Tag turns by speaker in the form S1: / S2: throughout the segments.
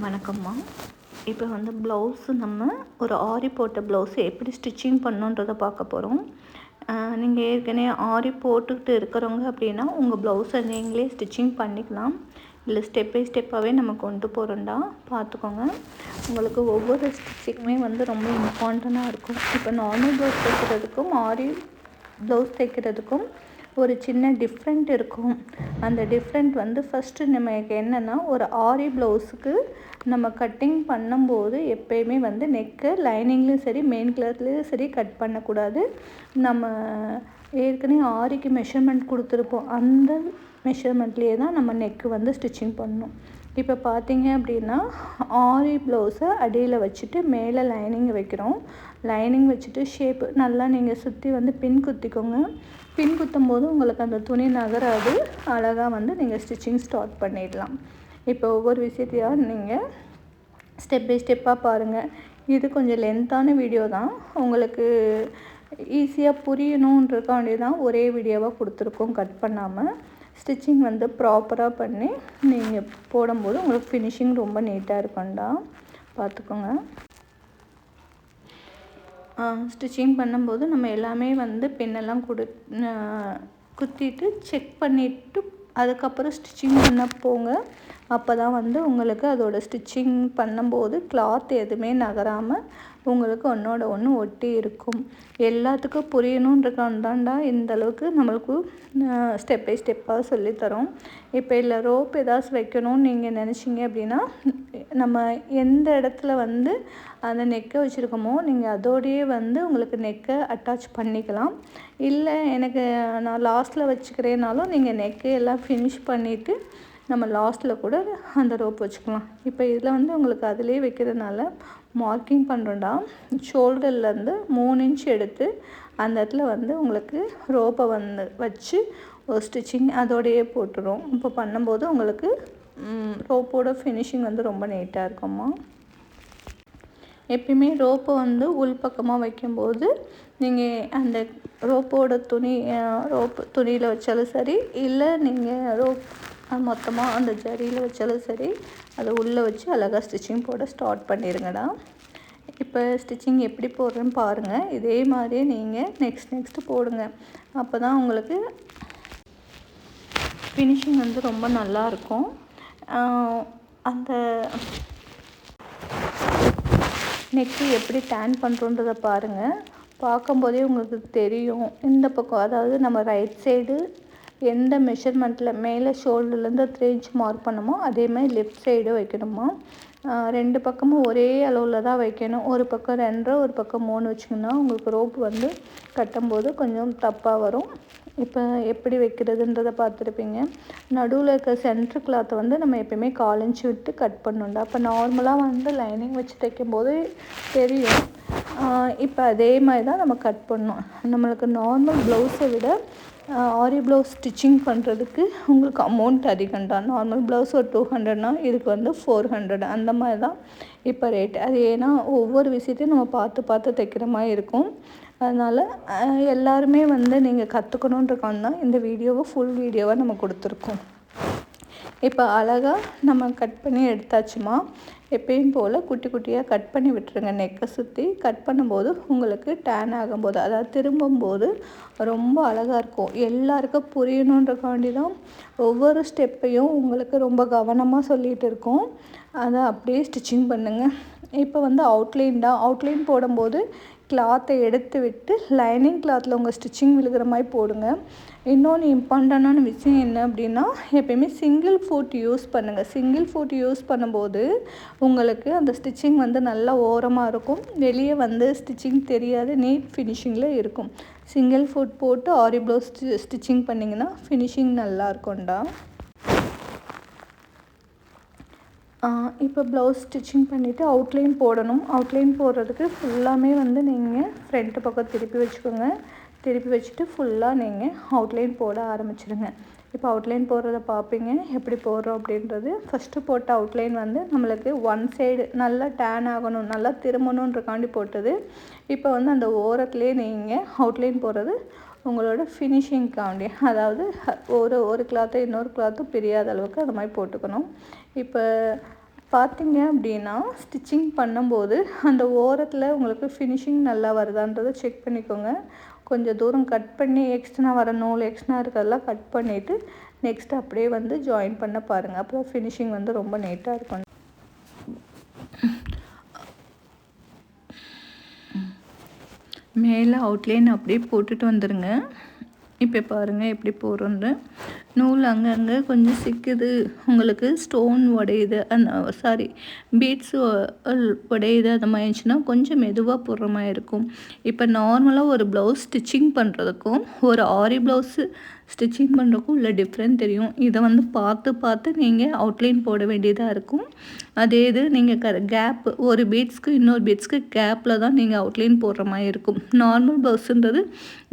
S1: வணக்கம்மா. இப்போ வந்து ப்ளவுஸு நம்ம ஒரு ஆரி போட்ட ப்ளவுஸு எப்படி ஸ்டிச்சிங் பண்ணணுன்றதை பார்க்க போகிறோம். நீங்கள் ஏற்கனவே ஆரி போட்டுக்கிட்டு இருக்கிறவங்க அப்படின்னா உங்கள் ப்ளவுஸை நீங்களே ஸ்டிச்சிங் பண்ணிக்கலாம். இல்லை ஸ்டெப் பை ஸ்டெப்பாகவே நம்ம கொண்டு போகிறோம்டா பார்த்துக்கோங்க. உங்களுக்கு ஒவ்வொரு ஸ்டிச்சிங்குமே வந்து ரொம்ப இம்பார்ட்டண்ட்டாக இருக்கும். இப்போ நார்மல் ப்ளவுஸ் தைக்கிறதுக்கும் ஆரி ப்ளவுஸ் தைக்கிறதுக்கும் ஒரு சின்ன டிஃப்ரெண்ட் இருக்கும். அந்த டிஃப்ரெண்ட் வந்து ஃபஸ்ட்டு நமக்கு என்னென்னா, ஒரு ஆரி ப்ளவுஸுக்கு நம்ம கட்டிங் பண்ணும்போது எப்போயுமே வந்து நெக்கு லைனிங்லேயும் சரி மெயின் கிளாத்லேயும் சரி கட் பண்ணக்கூடாது. நம்ம ஏற்கனவே ஆரிக்கு மெஷர்மெண்ட் கொடுத்துருப்போம், அந்த மெஷர்மெண்ட்லேயே தான் நம்ம நெக்கு வந்து ஸ்டிச்சிங் பண்ணணும். இப்போ பார்த்தீங்க அப்படின்னா, ஆரி ப்ளவுஸை அடியில் வச்சுட்டு மேலே லைனிங் வைக்கிறோம். லைனிங் வச்சுட்டு ஷேப்பு நல்லா நீங்கள் சுற்றி வந்து பின் குத்திக்கோங்க. பின் குத்தும் போது உங்களுக்கு அந்த துணி நகராது. அழகாக வந்து நீங்கள் ஸ்டிச்சிங் ஸ்டார்ட் பண்ணிடலாம். இப்போ ஒவ்வொரு விஷயத்தையாக நீங்கள் ஸ்டெப் பை ஸ்டெப்பாக பாருங்கள். இது கொஞ்சம் லென்த்தான வீடியோ தான், உங்களுக்கு ஈஸியாக புரியணுன்றக்காண்டி தான் ஒரே வீடியோவாக கொடுத்துருக்கோம் கட் பண்ணாமல். ஸ்டிச்சிங் வந்து ப்ராப்பராக பண்ணி நீங்கள் போடும்போது உங்களுக்கு ஃபினிஷிங் ரொம்ப நீட்டாக இருக்கும்டா, பார்த்துக்கோங்க. ஸ்டிச்சிங் பண்ணும்போது நம்ம எல்லாமே வந்து பின்னெல்லாம் குத்திட்டு செக் பண்ணிவிட்டு அதுக்கப்புறம் ஸ்டிச்சிங் பண்ண போங்க. அப்போ தான் வந்து உங்களுக்கு அதோட ஸ்டிச்சிங் பண்ணும்போது கிளாத் எதுவுமே நகராமல் உங்களுக்கு ஒன்றோட ஒன்று ஒட்டி இருக்கும். எல்லாத்துக்கும் புரியணுன்றக்காண்டாண்டா இந்த அளவுக்கு நம்மளுக்கு ஸ்டெப் பை ஸ்டெப்பாக சொல்லித்தரோம். இப்போ இல்லை ரோப் ஏதாச்சும் வைக்கணும்னு நீங்கள் நினச்சிங்க அப்படின்னா, நம்ம எந்த இடத்துல வந்து அந்த நெக்கை வச்சுருக்கோமோ நீங்கள் அதோடையே வந்து உங்களுக்கு நெக்கை அட்டாச் பண்ணிக்கலாம். இல்லை எனக்கு நான் லாஸ்ட்டில் வச்சுக்கிறேனாலும் நீங்கள் நெக்கை எல்லாம் ஃபினிஷ் பண்ணிவிட்டு நம்ம லாஸ்ட்டில் கூட அந்த ரோப் வச்சுக்கலாம். இப்போ இதில் வந்து உங்களுக்கு அதிலே வைக்கிறதுனால மார்க்கிங் பண்ணுறோம்டா. ஷோல்டர்லேருந்து 3 இன்ச் எடுத்து அந்த இடத்துல வந்து உங்களுக்கு ரோப்பை வந்து வச்சு ஒரு ஸ்டிச்சிங் அதோடையே போட்டுரும். இப்போ பண்ணும்போது உங்களுக்கு ரோப்போட ஃபினிஷிங் வந்து ரொம்ப நீட்டாக இருக்கும்மா. எப்பயுமே ரோப்பை வந்து உள்பக்கமாக வைக்கும்போது நீங்கள் அந்த ரோப்போட ரோப்பு துணியில் வச்சாலும் சரி, இல்லை நீங்கள் ரோப் மொத்தமாக அந்த ஜரியில் வச்சாலும் சரி, அதை உள்ளே வச்சு அழகாக ஸ்டிச்சிங் போட ஸ்டார்ட் பண்ணிடுங்கடா. இப்போ ஸ்டிச்சிங் எப்படி போடுறேன்னு பாருங்கள். இதே மாதிரியே நீங்கள் நெக்ஸ்ட்டு போடுங்க. அப்போ தான் உங்களுக்கு ஃபினிஷிங் வந்து ரொம்ப நல்லாயிருக்கும். அந்த நெக்கு எப்படி டேன் பண்ணுறோன்றதை பாருங்கள். பார்க்கும்போதே உங்களுக்கு தெரியும். இந்த பக்கம் அதாவது நம்ம ரைட் சைடு எந்த மெஷர்மெண்ட்டில் மேலே ஷோல்டர்லேருந்து 3 இன்ச் மார்க் பண்ணமோ அதே மாதிரி லெஃப்ட் சைடு வைக்கணுமா. 2 பக்கமும் ஒரே அளவில் தான் வைக்கணும். ஒரு பக்கம் 2, ஒரு பக்கம் 3 வச்சிங்கன்னா உங்களுக்கு ரோப் வந்து கட்டும்போது கொஞ்சம் தப்பாக வரும். இப்போ எப்படி வைக்கிறதுன்றதை பார்த்துருப்பீங்க. நடுவில் இருக்க சென்ட்ரு கிளாத்தை வந்து நம்ம எப்போயுமே 1/4 இன்ச் விட்டு கட் பண்ணணும்டா. அப்போ நார்மலாக வந்து லைனிங் வச்சு தைக்கும்போது தெரியும். இப்போ அதே மாதிரி தான் நம்ம கட் பண்ணணும். நம்மளுக்கு நார்மல் ப்ளவுஸை விட ஆரி ப்ளவுஸ் ஸ்டிச்சிங் பண்ணுறதுக்கு உங்களுக்கு அமௌண்ட் அதிகம்டா. நார்மல் ப்ளவுஸ் ஒரு 200னா இதுக்கு வந்து 400 அந்த மாதிரி தான் இப்போ ரேட். அது ஏன்னா ஒவ்வொரு விஷயத்தையும் நம்ம பார்த்து தைக்கிற மாதிரி இருக்கும். அதனால் எல்லாருமே வந்து நீங்கள் கற்றுக்கணுன்றக்காக தான் இந்த வீடியோவை ஃபுல் வீடியோவாக நம்ம கொடுத்துருக்கோம். இப்போ அழகாக நம்ம கட் பண்ணி எடுத்தாச்சுமா. எப்பயும் போல் குட்டி குட்டியாக கட் பண்ணி விட்டுருங்க. நெக்கை சுற்றி கட் பண்ணும்போது உங்களுக்கு டேன் ஆகும்போது, அதாவது திரும்பும்போது ரொம்ப அழகாக இருக்கும். எல்லாருக்கும் புரியணுன்றக்காண்டி தான் ஒவ்வொரு ஸ்டெப்பையும் உங்களுக்கு ரொம்ப கவனமாக சொல்லிகிட்டு இருக்கோம். அதை அப்படியே ஸ்டிச்சிங் பண்ணுங்கள். இப்போ வந்து அவுட்லைன் போடும்போது கிளாத்தை எடுத்து விட்டு லைனிங் கிளாத்தில் உங்கள் ஸ்டிச்சிங் விழுகிற மாதிரி போடுங்க. இன்னொன்று இம்பார்ட்டண்டான விஷயம் என்ன அப்படின்னா, எப்பயுமே சிங்கிள் ஃபுட் யூஸ் பண்ணுங்கள். சிங்கிள் ஃபுட் யூஸ் பண்ணும்போது உங்களுக்கு அந்த ஸ்டிச்சிங் வந்து நல்லா ஓரமாக இருக்கும். வெளியே வந்து ஸ்டிச்சிங் தெரியாது, நீட் ஃபினிஷிங்கில் இருக்கும். சிங்கிள் ஃபுட் போட்டு ஆரி ப்ளவுஸ் ஸ்டிச்சிங் பண்ணிங்கன்னா ஃபினிஷிங் நல்லா இருக்கும்டா. இப்போ ப்ளவுஸ் ஸ்டிச்சிங் பண்ணிவிட்டு அவுட்லைன் போடணும். அவுட்லைன் போடுறதுக்கு ஃபுல்லாமே வந்து நீங்கள் ஃப்ரண்ட்டு பக்கம் திருப்பி வச்சுக்கோங்க. திருப்பி வச்சுட்டு ஃபுல்லாக நீங்கள் அவுட்லைன் போட ஆரம்பிச்சிடுங்க. இப்போ அவுட்லைன் போடுறத பார்ப்பீங்க எப்படி போடுறோம் அப்படின்றது. ஃபஸ்ட்டு போட்ட அவுட்லைன் வந்து நம்மளுக்கு ஒன் சைடு நல்லா டேன் ஆகணும், நல்லா திரும்பணுன்றக்காண்டி போட்டது. இப்போ வந்து அந்த ஓரத்துலேயே நீங்கள் அவுட்லைன் போடுறது உங்களோட ஃபினிஷிங்காண்டி, அதாவது ஒரு கிளாத்தை இன்னொரு கிளாத்தும் பிரியாத அளவுக்கு அது மாதிரி போட்டுக்கணும். இப்போ பார்த்தீங்க அப்படின்னா ஸ்டிச்சிங் பண்ணும்போது அந்த ஓரத்தில் உங்களுக்கு ஃபினிஷிங் நல்லா வருதான்றதை செக் பண்ணிக்கோங்க. கொஞ்சம் தூரம் கட் பண்ணி எக்ஸ்ட்ரா வர நூல் எக்ஸ்ட்ரா இருக்கிறதெல்லாம் கட் பண்ணிவிட்டு நெக்ஸ்ட் அப்படியே வந்து ஜாயின் பண்ண பாருங்கள். அப்புறம் ஃபினிஷிங் வந்து ரொம்ப நீட்டாக இருக்கும். மேலே அவுட்லைன் அப்படியே போட்டுட்டு வந்துடுங்க. இப்போ பாருங்கள் எப்படி போடுறது. நூல் அங்கங்கே கொஞ்சம் சிக்குது, உங்களுக்கு ஸ்டோன் உடையுது, அந்த பீட்ஸு உடையுது, அந்த மாதிரி இருந்துச்சுன்னா கொஞ்சம் மெதுவாக போடுற மாதிரி இருக்கும். இப்போ நார்மலாக ஒரு ப்ளவுஸ் ஸ்டிச்சிங் பண்ணுறதுக்கும் ஒரு ஆரி ப்ளவுஸு ஸ்டிச்சிங் பண்ணுறதுக்கும் உள்ள டிஃப்ரெண்ட் தெரியும். இதை வந்து பார்த்து நீங்கள் அவுட்லைன் போட வேண்டியதாக இருக்கும். அதே இது நீங்கள் கேப் ஒரு பீட்ஸ்க்கு இன்னொரு பீட்ஸ்க்கு கேப்பில் தான் நீங்கள் அவுட்லைன் போடுற மாதிரி இருக்கும். நார்மல் ப்ளவுஸுன்றது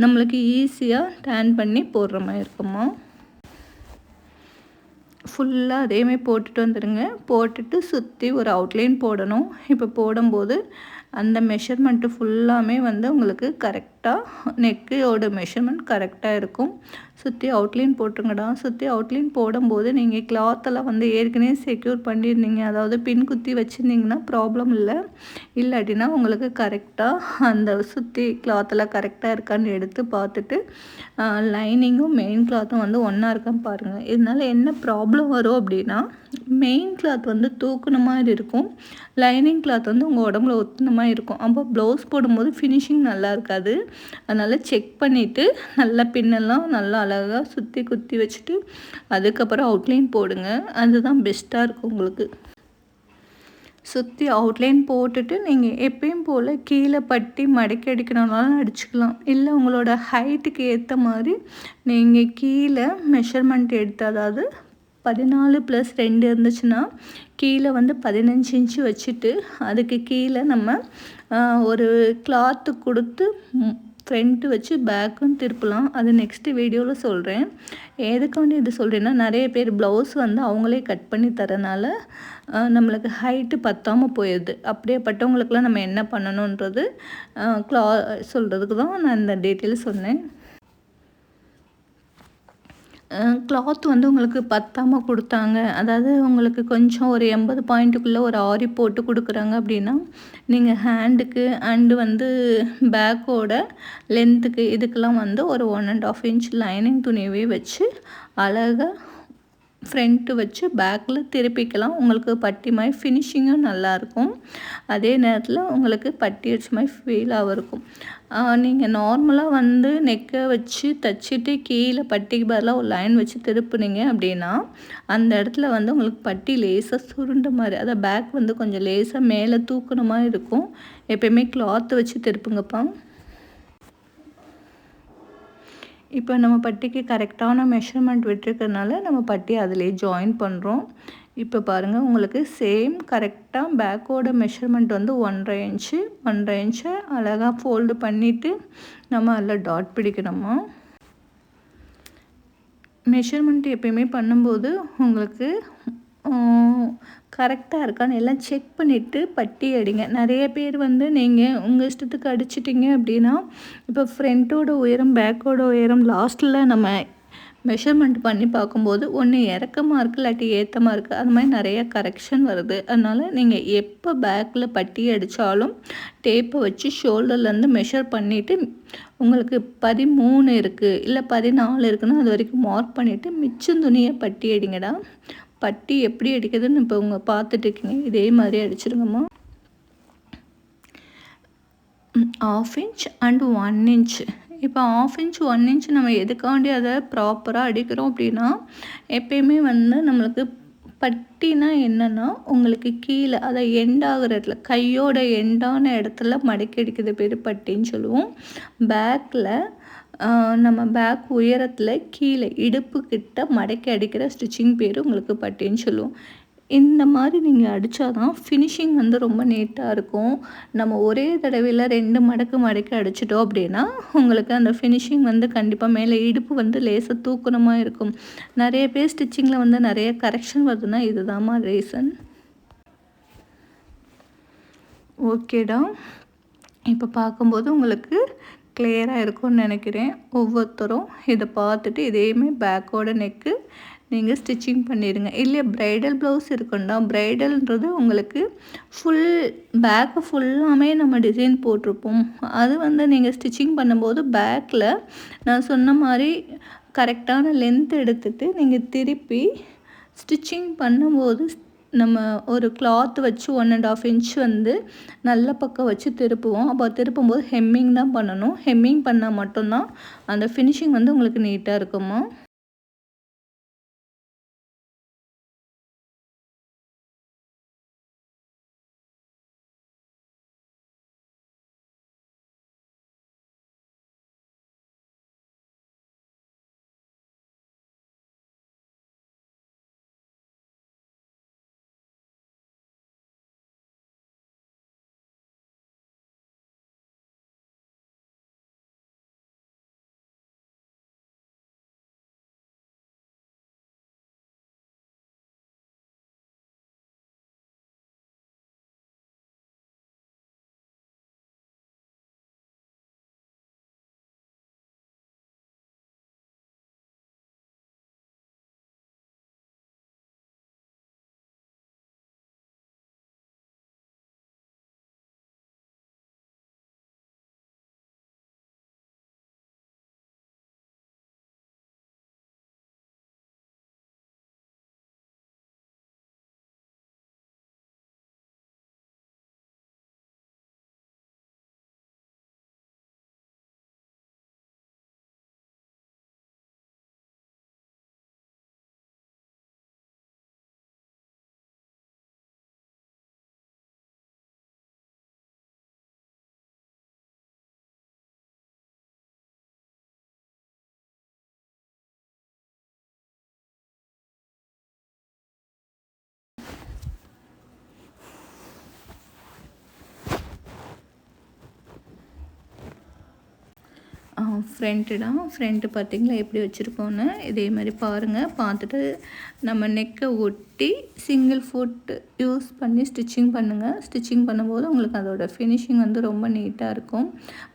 S1: நம்மளுக்கு ஈஸியாக டேன் பண்ணி போடுற மாதிரி இருக்குமா. ஃபுல்லாக அதேமாதிரி போட்டுட்டு வந்துடுங்க. போட்டுட்டு சுற்றி ஒரு அவுட்லைன் போடணும். இப்போ போடும்போது அந்த மெஷர்மெண்ட்டு ஃபுல்லாமே வந்து உங்களுக்கு கரெக்டாக நெக்கோட மெஷர்மெண்ட் கரெக்டாக இருக்கும். சுற்றி அவுட்லைன் போட்டுருங்கடா. சுற்றி அவுட்லைன் போடும்போது நீங்கள் கிளாத்தெல்லாம் வந்து ஏற்கனவே செக்யூர் பண்ணியிருந்தீங்க, அதாவது பின் குத்தி வச்சுருந்தீங்கன்னா ப்ராப்ளம் இல்லை. இல்லாட்டினா உங்களுக்கு கரெக்டாக அந்த சுற்றி கிளாத்தெல்லாம் கரெக்டாக இருக்கான்னு எடுத்து பார்த்துட்டு லைனிங்கும் மெயின் கிளாத்தும் வந்து ஒன்றா இருக்கான்னு பாருங்கள். இதனால் என்ன ப்ராப்ளம் வரும் அப்படின்னா, மெயின் கிளாத் வந்து தூக்குன மாதிரி இருக்கும், லைனிங் கிளாத் வந்து உங்கள் உடம்புல ஒத்துன மாதிரி இருக்கும். அப்போ ப்ளவுஸ் போடும்போது ஃபினிஷிங் நல்லா இருக்காது. அதனால் செக் பண்ணிவிட்டு நல்லா பின்னெல்லாம் நல்லா அழகாக சுற்றி குத்தி வச்சுட்டு அதுக்கப்புறம் அவுட்லைன் போடுங்க. அதுதான் பெஸ்ட்டாக இருக்கும் உங்களுக்கு. சுற்றி அவுட்லைன் போட்டுட்டு நீங்கள் எப்பயும் போல் கீழே பட்டி மடக்கி அடிக்கணும்னாலும் அடிச்சுக்கலாம். இல்லை உங்களோட ஹைட்டுக்கு ஏற்ற மாதிரி நீங்கள் கீழே மெஷர்மெண்ட் எடுத்து, அதாவது 14+2 இருந்துச்சுன்னா கீழே வந்து 15 இன்ச்சு வச்சுட்டு அதுக்கு கீழே நம்ம ஒரு கிளாத்து கொடுத்து ஃப்ரண்ட்டு வச்சு பேக்கும் திருப்பலாம். அது நெக்ஸ்ட்டு வீடியோவில் சொல்கிறேன். எதுக்காண்டி இது சொல்கிறேன்னா, நிறைய பேர் ப்ளவுஸ் வந்து அவங்களே கட் பண்ணி தரனால நம்மளுக்கு ஹைட்டு பத்தாமல் போயிடுது. அப்படியேப்பட்டவங்களுக்கெல்லாம் நம்ம என்ன பண்ணணுன்றது சொல்கிறதுக்கு தான் நான் இந்த டீட்டெயில் சொன்னேன். கிளாத் வந்து உங்களுக்கு பத்தாமல் கொடுத்தாங்க, அதாவது உங்களுக்கு கொஞ்சம் ஒரு 80 பாயிண்ட்டுக்குள்ளே ஒரு ஆரி போட்டு கொடுக்குறாங்க அப்படின்னா, நீங்கள் ஹேண்டுக்கு அண்டு வந்து பேக்கோட லென்த்துக்கு இதுக்கெல்லாம் வந்து ஒரு 1.5 இன்ச் லைனிங் துணியவே வச்சு அழகாக ஃப்ரண்ட்டு வச்சு பேக்கில் திருப்பிக்கலாம். உங்களுக்கு பட்டி மாதிரி ஃபினிஷிங்கும் நல்லாயிருக்கும். அதே நேரத்தில் உங்களுக்கு பட்டி அடிச்ச மாதிரி ஃபீலாகவும் இருக்கும். நீங்கள் நார்மலாக வந்து நெக்கை வச்சு தைச்சிட்டு கீழே பட்டிக்கு பதிலாக ஒரு லைன் வச்சு திருப்புனீங்க அப்படின்னா அந்த இடத்துல வந்து உங்களுக்கு பட்டி லேசாக சுருண்ட மாதிரி, அதாவது பேக் வந்து கொஞ்சம் லேசாக மேலே தூக்குன மாதிரி இருக்கும். எப்பயுமே கிளாத்து வச்சு திருப்புங்கப்பா. இப்போ நம்ம பட்டிக்கு கரெக்டான மெஷர்மெண்ட் விட்டுருக்கறனால நம்ம பட்டி அதிலே ஜாயின் பண்ணுறோம். இப்போ பாருங்கள், உங்களுக்கு சேம் கரெக்டாக பேக்கோட மெஷர்மெண்ட் வந்து 1.5 இன்ச்சை அழகாக ஃபோல்டு பண்ணிவிட்டு நம்ம அதில் டாட் பிடிக்கணுமா. மெஷர்மெண்ட் எப்பயுமே பண்ணும்போது உங்களுக்கு கரெக்டாக இருக்கான்னு எல்லாம் செக் பண்ணிவிட்டு பட்டி அடிங்க. நிறைய பேர் வந்து நீங்கள் உங்கள் இஷ்டத்துக்கு அடிச்சிட்டிங்க அப்படின்னா, இப்போ ஃப்ரண்ட்டோட உயரம் பேக்கோட உயரம் லாஸ்ட்டில் நம்ம மெஷர்மெண்ட் பண்ணி பார்க்கும்போது ஒன்று இறக்கமாக இருக்குது, இல்லாட்டி ஏற்றமாக இருக்குது, அது மாதிரி நிறைய கரெக்ஷன் வருது. அதனால் நீங்கள் எப்போ பேக்கில் பட்டி அடித்தாலும் டேப்பை வச்சு ஷோல்டர்லேருந்து மெஷர் பண்ணிவிட்டு உங்களுக்கு 13 இருக்குது இல்லை 14 இருக்குன்னா அது வரைக்கும் மார்க் பண்ணிவிட்டு மிச்சம் துணியை பட்டி அடிங்கடா. பட்டி எப்படி அடிக்கிறதுன்னு இப்போ பார்த்துட்டு இருக்கீங்க, இதே மாதிரி அடிச்சிருங்கம்மா. 1/2 இன்ச் அண்ட் 1 இன்ச். இப்போ 1/2 இன்ச் 1 இன்ச் நம்ம எதுக்காண்டி அதை ப்ராப்பராக அடிக்கிறோம் அப்படின்னா, எப்பயுமே வந்து நம்மளுக்கு பட்டினா என்னென்னா உங்களுக்கு கீழே அதை எண்டாகிற இடத்துல கையோட எண்டான இடத்துல மடக்கி அடிக்கிறது பேர் பட்டின்னு சொல்லுவோம். பேக்கில் நம்ம பேக் உயரத்தில் கீழே இடுப்புக்கிட்ட மடக்கி அடிக்கிற ஸ்டிச்சிங் பேர் உங்களுக்கு பட்டின்னு சொல்லுவோம். இந்த மாதிரி நீங்கள் அடித்தா தான் ஃபினிஷிங் வந்து ரொம்ப நீட்டாக இருக்கும். நம்ம ஒரே தடவையில் 2 மடக்கு மடக்கி அடிச்சிட்டோம் அப்படின்னா உங்களுக்கு அந்த ஃபினிஷிங் வந்து கண்டிப்பாக மேலே இடுப்பு வந்து லேசாக தூக்கணமாக இருக்கும். நிறைய பேர் ஸ்டிச்சிங்கில் வந்து நிறைய கரெக்ஷன் வருதுன்னா இதுதாம்மா ரீசன். ஓகேடா, இப்போ பார்க்கும்போது உங்களுக்கு கிளியராக இருக்கும்னு நினைக்கிறேன். ஒவ்வொருத்தரும் இதை பார்த்துட்டு இதேமாதிரி பேக்கோட நெக்கு நீங்கள் ஸ்டிச்சிங் பண்ணிடுங்க. இல்லை ப்ரைடல் ப்ளவுஸ் இருக்குன்னா ப்ரைடல்ன்றது உங்களுக்கு ஃபுல் பேக்கு ஃபுல்லாமே நம்ம டிசைன் போட்டிருப்போம். அது வந்து நீங்கள் ஸ்டிச்சிங் பண்ணும்போது பேக்கில் நான் சொன்ன மாதிரி கரெக்டான லென்த் எடுத்துகிட்டு நீங்கள் திருப்பி ஸ்டிச்சிங் பண்ணும்போது நம்ம ஒரு கிளாத் வச்சு 1.5 இன்ச் வந்து நல்ல பக்கம் வச்சு திருப்புவோம். அப்போ திருப்பும்போது ஹெம்மிங் தான் பண்ணணும். ஹெம்மிங் பண்ணால் மட்டும்தான் அந்த ஃபினிஷிங் வந்து உங்களுக்கு நீட்டாக இருக்குமா. ஃப்ரண்ட்டு பார்த்திங்களா எப்படி வச்சுருக்கோன்னு இதே மாதிரி பாருங்கள். பார்த்துட்டு நம்ம நெக்கை ஒட்டி சிங்கிள் ஃபுட் யூஸ் பண்ணி ஸ்டிச்சிங் பண்ணுங்கள். ஸ்டிச்சிங் பண்ணும்போது உங்களுக்கு அதோடய ஃபினிஷிங் வந்து ரொம்ப நீட்டாக இருக்கும்.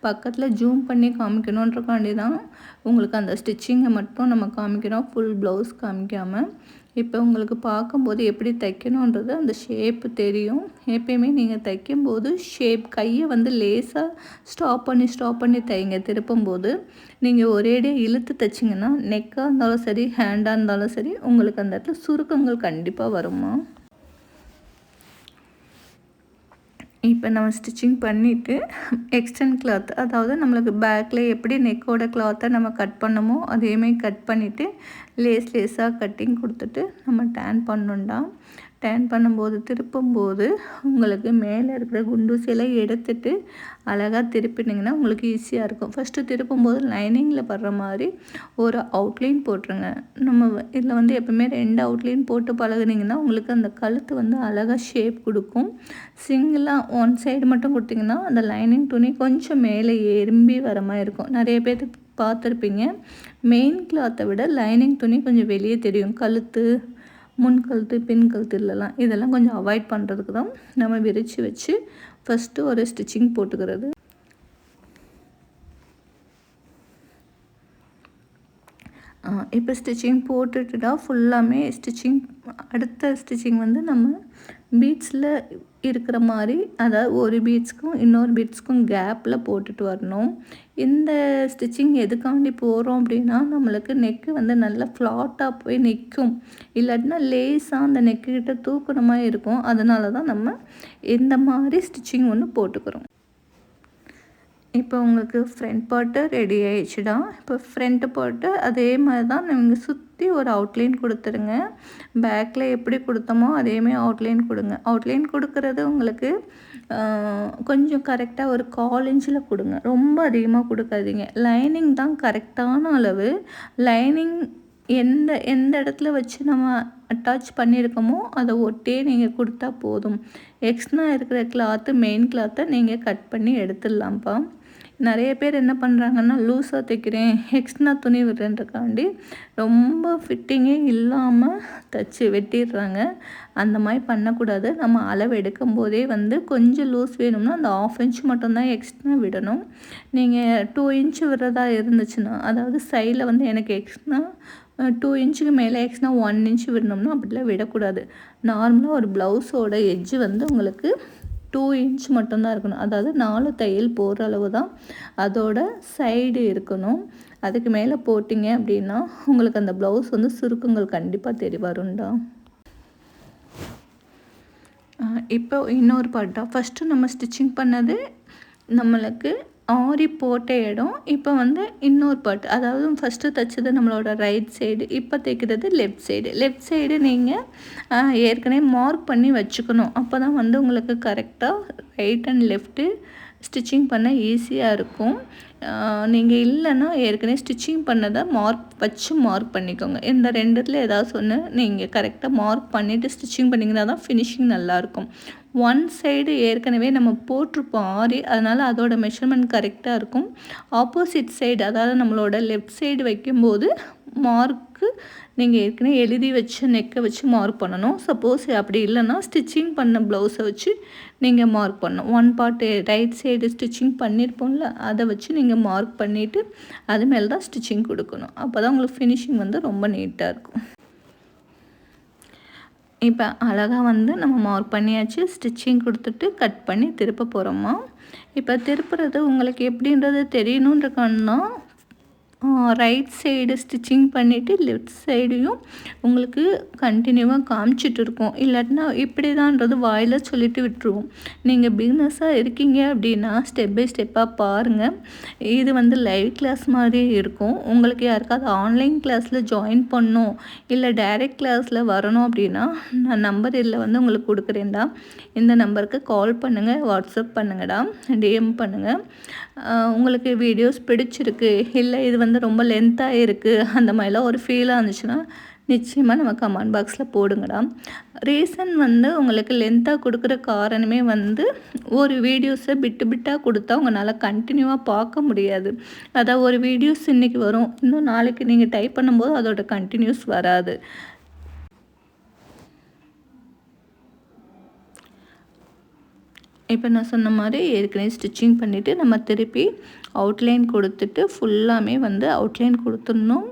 S1: பக்கத்தில் ஜூம் பண்ணி காமிக்கணுன்றக்காண்டி தான் உங்களுக்கு அந்த ஸ்டிச்சிங்கை மட்டும் நம்ம காமிக்கிறோம், ஃபுல் ப்ளவுஸ் காமிக்காமல். இப்போ உங்களுக்கு பார்க்கும்போது எப்படி தைக்கணுன்றது அந்த ஷேப்பு தெரியும். எப்பயுமே நீங்கள் தைக்கும்போது கையை வந்து லேசாக ஸ்டாப் பண்ணி தைங்க. திருப்பும்போது நீங்கள் ஒரேடியாக இழுத்து தைச்சிங்கன்னா நெக்காக இருந்தாலும் சரி, ஹேண்டாக இருந்தாலும் சரி, உங்களுக்கு அந்த இடத்துல சுருக்கங்கள் கண்டிப்பாக வருமா. இப்போ நம்ம ஸ்டிச்சிங் பண்ணிவிட்டு எக்ஸ்டெண்ட் கிளாத், அதாவது நம்மளுக்கு பேக்கில் எப்படி நெக்கோட கிளாத்தை நம்ம கட் பண்ணமோ அதேமாதிரி கட் பண்ணிவிட்டு லேஸாக கட்டிங் கொடுத்துட்டு நம்ம டேன் பண்ணணுண்டா. டேன் பண்ணும்போது திருப்பும்போது உங்களுக்கு மேலே இருக்கிற குண்டூசியெல்லாம் எடுத்துட்டு அழகாக திருப்பினிங்கன்னா உங்களுக்கு ஈஸியாக இருக்கும். ஃபஸ்ட்டு திருப்பும்போது லைனிங்கில் படுற மாதிரி ஒரு அவுட்லைன் போட்டுருங்க. நம்ம இதில் வந்து எப்பவுமே 2 அவுட்லைன் போட்டு பழகுனிங்கன்னா உங்களுக்கு அந்த கழுத்து வந்து அழகாக ஷேப் கொடுக்கும். சிங்கிளாக ஒன் சைடு மட்டும் கொடுத்திங்கன்னா அந்த லைனிங் துணி கொஞ்சம் மேலே எறும்பி வர மாதிரி இருக்கும். நிறைய பேர்த்துக்கு பார்த்துருப்பீங்க, மெயின் கிளாத்தை விட லைனிங் துணி கொஞ்சம் வெளியே தெரியும். கழுத்து, முன் கழுத்து, பின் கழுத்துலலாம் இதெல்லாம் கொஞ்சம் அவாய்ட் பண்ணுறதுக்கு தான் நம்ம விரித்து வச்சு ஃபஸ்ட்டு ஒரு ஸ்டிச்சிங் போட்டுக்கிறது. இப்போ ஸ்டிச்சிங் போட்டுட்டுடா ஃபுல்லாமே அடுத்த ஸ்டிச்சிங் வந்து நம்ம பீட்ஸில் இருக்கிற மாதிரி, அதாவது ஒரு பீட்ஸ்க்கும் இன்னொரு பீட்ஸ்க்கும் கேப்பில் போட்டுட்டு வரணும். இந்த ஸ்டிச்சிங் எதுக்காண்டி போகிறோம் அப்படின்னா நம்மளுக்கு நெக்கு வந்து நல்லா ஃப்ளாட்டாக போய் நிற்கும். இல்லாட்டினா லேஸாக அந்த நெக்குக்கிட்ட தூக்கணமாக இருக்கும். அதனால தான் நம்ம இந்த மாதிரி ஸ்டிச்சிங் ஒன்று போட்டுக்கிறோம். இப்போ உங்களுக்கு ஃப்ரண்ட் பார்ட்டு ரெடி ஆயிடுச்சுடா. இப்போ ஃப்ரண்ட்டு பார்ட்டு அதே மாதிரி தான் நீங்கள் சுற்றி ஒரு அவுட்லைன் கொடுத்துருங்க. பேக்கில் எப்படி கொடுத்தோமோ அதேமாதிரி அவுட்லைன் கொடுங்க. அவுட்லைன் கொடுக்குறது உங்களுக்கு கொஞ்சம் கரெக்டாக ஒரு 1/4 இன்ச்சில் கொடுங்க. ரொம்ப அதிகமாக கொடுக்காதீங்க. லைனிங் தான் கரெக்டான அளவு. லைனிங் எந்த இடத்துல வச்சு நம்ம அட்டாச் பண்ணியிருக்கோமோ அதை ஒட்டியே நீங்கள் கொடுத்தா போதும். எக்ஸ்ட்ரா இருக்கிற மெயின் கிளாத்தை நீங்கள் கட் பண்ணி எடுத்துடலாம்ப்பா. நிறைய பேர் என்ன பண்ணுறாங்கன்னா, லூஸாக தைக்கிறேன், எக்ஸ்ட்ரா துணி விடுறேன்றக்காண்டி ரொம்ப ஃபிட்டிங்கே இல்லாமல் தைச்சி வெட்டிடுறாங்க. அந்த மாதிரி பண்ணக்கூடாது. நம்ம அளவு எடுக்கும் போதே வந்து கொஞ்சம் லூஸ் வேணும்னா அந்த 1/2 இன்ச் மட்டும்தான் எக்ஸ்ட்ரா விடணும். நீங்கள் 2 இன்ச் விடுறதா இருந்துச்சுன்னா, அதாவது சைடில் வந்து எனக்கு எக்ஸ்ட்ரா 2 இன்ச்சுக்கு மேலே ஆயிடுச்சுன்னா 1 இன்ச் விடணும்னா அப்படிலாம் விடக்கூடாது. நார்மலாக ஒரு ப்ளவுஸோட எட்ஜு வந்து உங்களுக்கு 2 இன்ச் மட்டும்தான் இருக்கணும். அதாவது 4 தையல் போடுற அளவு தான் அதோட சைடு இருக்கணும். அதுக்கு மேலே போட்டிங்க அப்படின்னா உங்களுக்கு அந்த ப்ளவுஸ் வந்து சுருக்கங்கள் கண்டிப்பாக வரும்டா. இப்போ இன்னொரு பார்ட்டா ஃபஸ்ட்டு நம்ம ஸ்டிச்சிங் பண்ணது நம்மளுக்கு ஆரி போட்ட இடம். இப்போ வந்து இன்னொரு பார்ட், அதாவது ஃபஸ்ட்டு தைச்சது நம்மளோட ரைட் சைடு, இப்போ தைக்கிறது லெஃப்ட் சைடு. லெஃப்ட் சைடு நீங்கள் ஏற்கனவே மார்க் பண்ணி வச்சுக்கணும். அப்போ தான் வந்து உங்களுக்கு கரெக்டாக ரைட் அண்ட் லெஃப்ட்டு ஸ்டிச்சிங் பண்ண ஈஸியாக இருக்கும். நீங்கள் இல்லைன்னா ஏற்கனவே ஸ்டிச்சிங் பண்ணதை மார்க் பண்ணிக்கோங்க. இந்த ரெண்டுத்தில் ஏதாவது ஒன்று நீங்கள் கரெக்டாக மார்க் பண்ணிவிட்டு ஸ்டிச்சிங் பண்ணிங்கன்னா தான் ஃபினிஷிங் நல்லாயிருக்கும். ஒன் சைடு ஏற்கனவே நம்ம போட்டிருப்போம் ஆரி, அதனால் அதோட மெஷர்மெண்ட் கரெக்டாக இருக்கும். ஆப்போசிட் சைடு, அதாவது நம்மளோட லெஃப்ட் சைடு வைக்கும்போது மார்க்கு நீங்கள் ஏற்கனவே எழுதி வச்சு நெக்கை வச்சு மார்க் பண்ணணும். சப்போஸ் அப்படி இல்லைன்னா ஸ்டிச்சிங் பண்ண ப்ளவுஸை வச்சு நீங்கள் மார்க் பண்ணணும். One part right side stitching பண்ணியிருப்போம்ல, அதை வச்சு நீங்கள் மார்க் பண்ணிவிட்டு அது மேலே தான் ஸ்டிச்சிங் கொடுக்கணும். அப்போ தான் உங்களுக்கு ஃபினிஷிங் வந்து ரொம்ப நீட்டாக இருக்கும். இப்போ அழகாக வந்து நம்ம மார்க் பண்ணியாச்சு. ஸ்டிச்சிங் கொடுத்துட்டு கட் பண்ணி திருப்ப போகிறோமா. இப்போ திருப்புறது உங்களுக்கு எப்படின்றது தெரியணுன்றக்கான்னா ரைட் சைடு ஸ்டிச்சிங் பண்ணிவிட்டு லெஃப்ட் சைடையும் உங்களுக்கு கண்டினியூவாக காமிச்சிட்டு இருக்கோம். இல்லாட்டினா இப்படி தான்றது வாயில் சொல்லிட்டு விட்டுருவோம். நீங்கள் பிகினர்ஸாக இருக்கீங்க அப்படின்னா ஸ்டெப் பை ஸ்டெப்பாக பாருங்கள். இது வந்து லைவ் கிளாஸ் மாதிரியே இருக்கும். உங்களுக்கு யாருக்காவது ஆன்லைன் கிளாஸில் ஜாயின் பண்ணணும் இல்லை டைரெக்ட் கிளாஸில் வரணும் அப்படின்னா நான் நம்பர் இதில் வந்து உங்களுக்கு கொடுக்குறேன்டா. இந்த நம்பருக்கு கால் பண்ணுங்கள், வாட்ஸ்அப் பண்ணுங்கடா, டிஎம் பண்ணுங்கள். உங்களுக்கு வீடியோஸ் பிடிச்சிருக்கு, இல்லை இது வந்து ரொம்ப லென்த்தாக இருக்குது, அந்த மாதிரிலாம் ஒரு ஃபீலாக இருந்துச்சுன்னா நிச்சயமாக நம்ம கமெண்ட் பாக்ஸில் போடுங்கடா. ரீசன் வந்து உங்களுக்கு லென்த்தாக கொடுக்குற காரணமே வந்து ஒரு வீடியோஸை பிட்டாக கொடுத்தா உங்களால் கண்டினியூவாக பார்க்க முடியாது. அதாவது ஒரு வீடியோஸ் இன்றைக்கி வரும், இன்னும் நாளைக்கு நீங்கள் டைப் பண்ணும்போது அதோட கண்டினியூஸ் வராது. இப்போ நான் சொன்ன மாதிரி ஏற்கனவே ஸ்டிச்சிங் பண்ணிவிட்டு நம்ம திருப்பி அவுட்லைன் கொடுத்துட்டு ஃபுல்லாமே வந்து அவுட்லைன் கொடுத்துடணும்.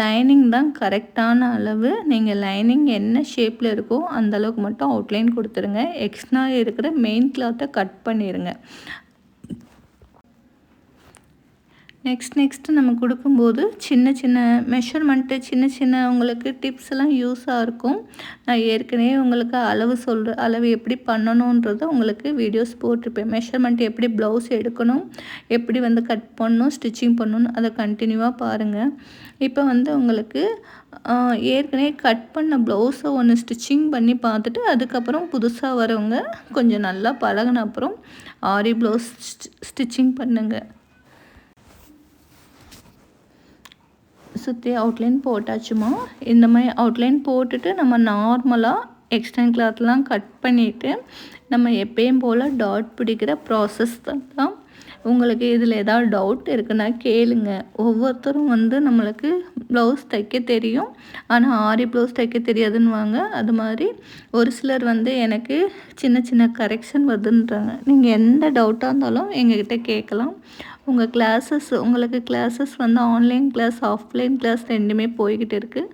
S1: லைனிங் தான் கரெக்டான அளவு. நீங்கள் லைனிங் என்ன ஷேப்பில் இருக்கோ அந்தளவுக்கு மட்டும் அவுட்லைன் கொடுத்துருங்க. எக்ஸ்ட்ரா இருக்கிற மெயின் கிளாத்தை கட் பண்ணிடுங்க. நெக்ஸ்ட்டு நம்ம கொடுக்கும்போது சின்ன சின்ன மெஷர்மெண்ட்டு, சின்ன உங்களுக்கு டிப்ஸ் எல்லாம் யூஸாக இருக்கும். நான் ஏற்கனவே உங்களுக்கு அளவு எப்படி பண்ணணுன்றதை உங்களுக்கு வீடியோஸ் போட்டிருப்பேன். மெஷர்மெண்ட் எப்படி ப்ளவுஸ் எடுக்கணும், எப்படி வந்து கட் பண்ணணும், ஸ்டிச்சிங் பண்ணணும், அதை கண்டினியூவாக பாருங்கள். இப்போ வந்து உங்களுக்கு ஏற்கனவே கட் பண்ண ப்ளவுஸை ஒன்று ஸ்டிச்சிங் பண்ணி பார்த்துட்டு அதுக்கப்புறம் புதுசாக வரவங்க கொஞ்சம் நல்லா பழகின அப்புறம் ஆரி ப்ளவுஸ் ஸ்டிச்சிங் பண்ணுங்கள். சுற்றி அவுட்லைன் போட்டாச்சுமா. இந்த மாதிரி அவுட்லைன் போட்டுட்டு நம்ம நார்மலாக எக்ஸ்டர்ன் கிளாத்லாம் கட் பண்ணிவிட்டு நம்ம எப்பயும் போல் டாட் பிடிக்கிற ப்ராசஸ் தான். உங்களுக்கு இதில் ஏதாவது டவுட் இருக்குன்னா கேளுங்க. ஒவ்வொருத்தரும் வந்து நம்மளுக்கு ப்ளவுஸ் தைக்க தெரியும், ஆனால் ஆரி ப்ளவுஸ் தைக்க தெரியாதுன்னுவாங்க. அது மாதிரி ஒரு சிலர் வந்து எனக்கு சின்ன கரெக்ஷன் வருதுன்றாங்க. நீங்கள் எந்த டவுட்டாக இருந்தாலும் எங்ககிட்ட கேட்கலாம். உங்களுக்கு கிளாஸஸ் வந்து ஆன்லைன் கிளாஸ், ஆஃப்லைன் கிளாஸ் ரெண்டுமே போய்கிட்டு இருக்குது.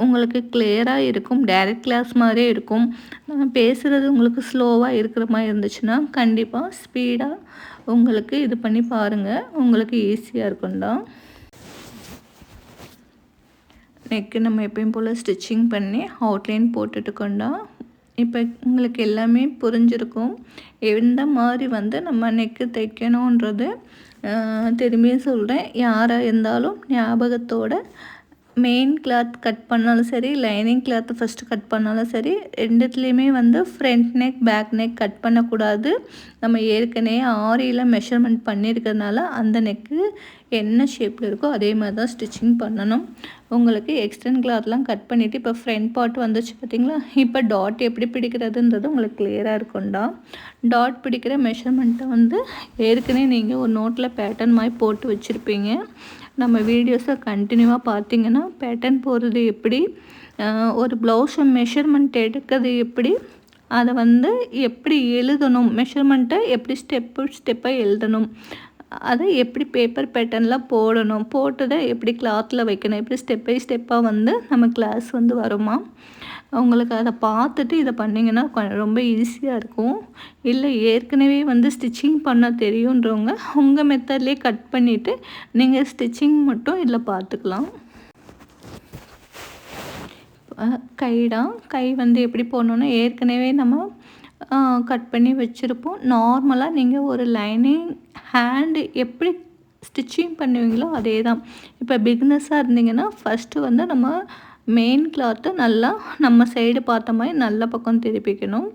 S1: உங்களுக்கு கிளியராக இருக்கும். டைரக்ட் கிளாஸ் மாதிரியே இருக்கும். பேசுகிறது உங்களுக்கு ஸ்லோவாக இருக்கிற மாதிரி இருந்துச்சுன்னா கண்டிப்பாக ஸ்பீடாக உங்களுக்கு இது பண்ணி பாருங்கள், உங்களுக்கு ஈஸியாக இருக்கும்டா. நெக்கு நம்ம எப்பயும் போல் ஸ்டிச்சிங் பண்ணி அவுட்லைன் போட்டுட்டுக்கொண்டா. இப்போ உங்களுக்கு எல்லாமே புரிஞ்சிருக்கும். எந்த மாதிரி வந்து நம்ம நெக்கு தைக்கணுன்றது திரும்பியும் சொல்கிறேன். யாராக இருந்தாலும் ஞாபகத்தோட மெயின் கிளாத் கட் பண்ணாலும் சரி, லைனிங் கிளாத்தை ஃபஸ்ட்டு கட் பண்ணாலும் சரி, ரெண்டுத்துலேயுமே வந்து front neck back neck cut பண்ணக்கூடாது. நம்ம ஏற்கனவே ஆரியில் மெஷர்மெண்ட் பண்ணியிருக்கிறதுனால அந்த நெக்கு என்ன ஷேப்பில் இருக்கோ அதே மாதிரி தான் ஸ்டிச்சிங் பண்ணணும். உங்களுக்கு எக்ஸ்டர்ன் கிளாத்லாம் கட் பண்ணிவிட்டு இப்போ ஃப்ரண்ட் பார்ட் வந்துச்சு பார்த்திங்களா. இப்போ டாட் எப்படி பிடிக்கிறதுன்றது உங்களுக்கு கிளியராக இருக்கும்டா. டாட் பிடிக்கிற மெஷர்மெண்ட்டை வந்து ஏற்கனவே நீங்கள் ஒரு நோட்டில் பேட்டர்ன் மாதிரி போட்டு வச்சுருப்பீங்க. நம்ம வீடியோஸை கண்டினியூவாக பார்த்தீங்கன்னா பேட்டர்ன் போடுறது எப்படி, ஒரு ப்ளவுஸை மெஷர்மெண்ட் எடுக்கிறது எப்படி, அதை வந்து எப்படி எழுதணும், மெஷர்மெண்ட்டை எப்படி ஸ்டெப்பாக எழுதணும், அதை எப்படி பேப்பர் பேட்டர்ன்லாம் போடணும், போட்டதை எப்படி கிளாத்தில் வைக்கணும், எப்படி ஸ்டெப் பை ஸ்டெப்பாக வந்து நம்ம கிளாஸ் வந்து வருமா. உங்களுக்கு அதை பார்த்துட்டு இதை பண்ணிங்கன்னா ரொம்ப ஈஸியாக இருக்கும். இல்லை ஏற்கனவே வந்து ஸ்டிச்சிங் பண்ண தெரியுன்றவங்க உங்கள் மெத்தட்லேயே கட் பண்ணிவிட்டு நீங்கள் ஸ்டிச்சிங் மட்டும் இதில் பார்த்துக்கலாம். கை வந்து எப்படி போடணுன்னா ஏற்கனவே நம்ம கட் பண்ணி வச்சுருப்போம். நார்மலாக நீங்கள் ஒரு லைனிங் ஹேண்டு எப்படி ஸ்டிச்சிங் பண்ணுவீங்களோ அதே தான். இப்போ பிகினர்ஸாக இருந்தீங்கன்னா ஃபஸ்ட்டு வந்து நம்ம மெயின் கிளாத்தை நல்லா நம்ம சைடு பார்த்த மாதிரி நல்ல பக்கம் திருப்பிக்கணும்.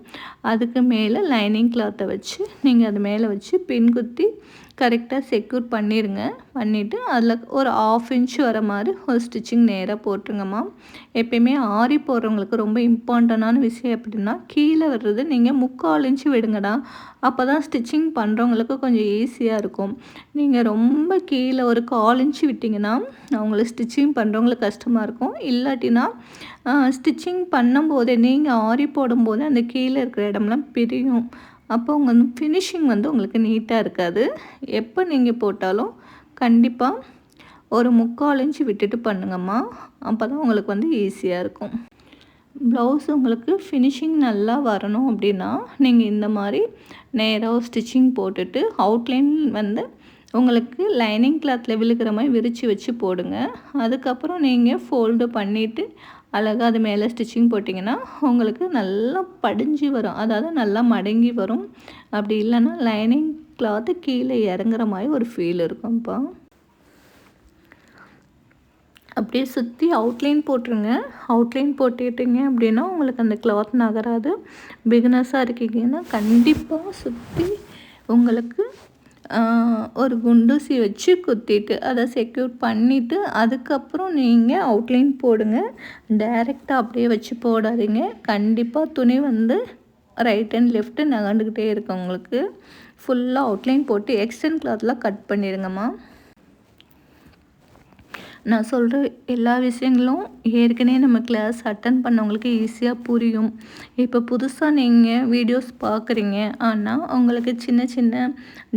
S1: அதுக்கு மேலே லைனிங் கிளாத்தை வச்சு நீங்கள் அது மேலே வச்சு பின் குத்தி கரெக்டாக செக்யூர் பண்ணிடுங்க. பண்ணிவிட்டு அதில் ஒரு 1/2 இன்ச் வர மாதிரி ஒரு ஸ்டிச்சிங் நேராக போட்டுருங்கம்மா. எப்பயுமே ஆரி போடுறவங்களுக்கு ரொம்ப இம்பார்ட்டண்டான விஷயம் எப்படின்னா கீழே வர்றது நீங்கள் 3/4 இன்ச்சு விடுங்கடா. அப்போ தான் ஸ்டிச்சிங் பண்ணுறவங்களுக்கு கொஞ்சம் ஈஸியாக இருக்கும். நீங்கள் ரொம்ப கீழே ஒரு 1/4 இன்ச்சு விட்டிங்கன்னா அவங்களுக்கு ஸ்டிச்சிங் பண்ணுறவங்களுக்கு கஷ்டமாக இருக்கும். இல்லாட்டினா ஸ்டிச்சிங் பண்ணும்போதே நீங்கள் ஆரி போடும்போது அந்த கீழே இருக்கிற இடம்லாம் பிரியும். அப்போ உங்கள் ஃபினிஷிங் வந்து உங்களுக்கு நீட்டாக இருக்காது. எப்போ நீங்கள் போட்டாலும் கண்டிப்பாக ஒரு 3/4 இன்ச்சு விட்டுட்டு பண்ணுங்கம்மா. அப்போ தான் உங்களுக்கு வந்து ஈஸியாக இருக்கும். ப்ளவுஸ் உங்களுக்கு ஃபினிஷிங் நல்லா வரணும் அப்படின்னா நீங்கள் இந்த மாதிரி நேராக ஸ்டிச்சிங் போட்டுட்டு அவுட்லைன் வந்து உங்களுக்கு லைனிங் கிளாத்தில் விழுக்கிற மாதிரி விரித்து வச்சு போடுங்க. அதுக்கப்புறம் நீங்கள் ஃபோல்டு பண்ணிவிட்டு அழகாக அது மேலே ஸ்டிச்சிங் போட்டிங்கன்னா உங்களுக்கு நல்லா படிஞ்சு வரும். அதாவது நல்லா மடங்கி வரும். அப்படி இல்லைன்னா லைனிங் கிளாத்து கீழே இறங்குற மாதிரி ஒரு ஃபீல் இருக்கும்ப்பா. அப்படியே சுற்றி அவுட்லைன் போட்டுருங்க. அவுட்லைன் போட்டுக்கிட்டிங்க அப்படின்னா உங்களுக்கு அந்த கிளாத் நகராது. பிகினர்ஸாக இருக்கீங்கன்னா கண்டிப்பாக சுற்றி உங்களுக்கு ஒரு குண்டூசி வச்சு குத்திட்டு அதை செக்யூர் பண்ணிவிட்டு அதுக்கப்புறம் நீங்கள் அவுட்லைன் போடுங்க. டைரெக்டாக அப்படியே வச்சு போடாதீங்க. கண்டிப்பாக துணி வந்து ரைட் அண்ட் லெஃப்ட்டு நகர்ந்துக்கிட்டே இருக்கும். உங்களுக்கு ஃபுல்லாக அவுட்லைன் போட்டு எக்ஸ்டெண்ட் கிளாத்லாம் கட் பண்ணிடுங்கம்மா. நான் சொல்கிற எல்லா விஷயங்களும் ஏற்கனவே நம்ம கிளாஸ் அட்டன் பண்ணவங்களுக்கு ஈஸியாக புரியும். இப்போ புதுசாக நீங்கள் வீடியோஸ் பார்க்குறீங்க, ஆனால் உங்களுக்கு சின்ன சின்ன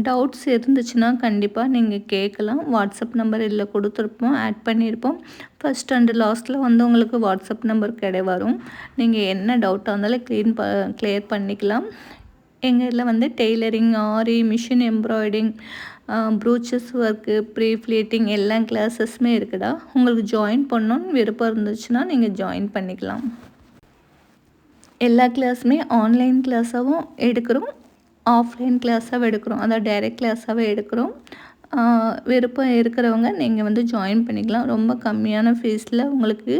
S1: டவுட்ஸ் இருந்துச்சுன்னா கண்டிப்பாக நீங்கள் கேட்கலாம். வாட்ஸ்அப் நம்பர் இதில் கொடுத்துருப்போம், ஆட் பண்ணியிருப்போம். ஃபஸ்ட் அண்ட் லாஸ்ட்டில் வந்து உங்களுக்கு வாட்ஸ்அப் நம்பர் வரும். நீங்கள் என்ன டவுட்டாக இருந்தாலும் கிளியர் பண்ணிக்கலாம். எங்கள் இதில் வந்து டெய்லரிங், ஆரி, machine embroidering, ப்ரூச்சஸ் work, pre fleeting எல்லா கிளாஸஸுமே இருக்குடா. உங்களுக்கு ஜாயின் பண்ணணுன்னு விருப்பம் இருந்துச்சுன்னா நீங்கள் ஜாயின் பண்ணிக்கலாம். எல்லா கிளாஸுமே ஆன்லைன் கிளாஸாகவும் எடுக்கிறோம், ஆஃப்லைன் கிளாஸாகவும் எடுக்கிறோம். அதாவது டைரெக்ட் கிளாஸாகவே எடுக்கிறோம். விருப்பம் இருக்கிறவங்க நீங்கள் வந்து ஜாயின் பண்ணிக்கலாம். ரொம்ப கம்மியான ஃபீஸில் உங்களுக்கு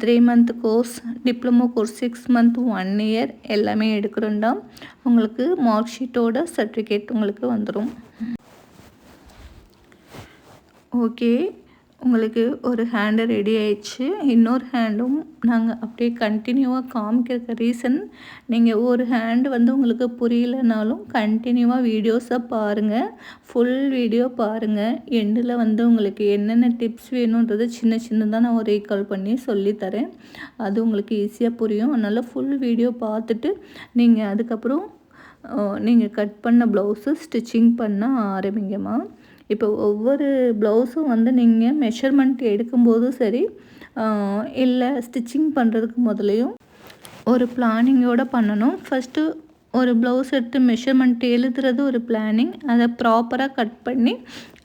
S1: 3 month course, diploma course 6 month, 1 year எல்லாமே எடுக்கிறோம்டா. உங்களுக்கு மார்க் ஷீட்டோட சர்டிஃபிகேட் உங்களுக்கு வந்துடும். ஓகே, உங்களுக்கு ஒரு ஹேண்டு ரெடி ஆயிடுச்சு. இன்னொரு ஹேண்டும் நாங்கள் அப்படியே கண்டினியூவாக காமிக்கிறதுக்கு ரீசன், நீங்கள் ஒரு ஹேண்டு வந்து உங்களுக்கு புரியலைனாலும் கண்டினியூவாக வீடியோஸை பாருங்கள். ஃபுல் வீடியோ பாருங்கள். எண்டில் வந்து உங்களுக்கு என்னென்ன டிப்ஸ் வேணுன்றது சின்ன சின்னதாக நான் ஒரு ரீகால் பண்ணி சொல்லித்தரேன். அது உங்களுக்கு ஈஸியாக புரியும். அதனால் ஃபுல் வீடியோ பார்த்துட்டு நீங்கள் அதுக்கப்புறம் நீங்கள் கட் பண்ண ப்ளவுஸு ஸ்டிச்சிங் பண்ண ஆரம்பிங்கம்மா. இப்போ ஒவ்வொரு ப்ளவுஸும் வந்து நீங்கள் மெஷர்மெண்ட் எடுக்கும்போதும் சரி, இல்லை ஸ்டிச்சிங் பண்ணுறதுக்கு முதலையும் ஒரு பிளானிங்கோடு பண்ணணும். ஃபஸ்ட்டு ஒரு ப்ளவுஸ் எடுத்து மெஷர்மெண்ட் எழுதுறது ஒரு பிளானிங். அதை ப்ராப்பராக கட் பண்ணி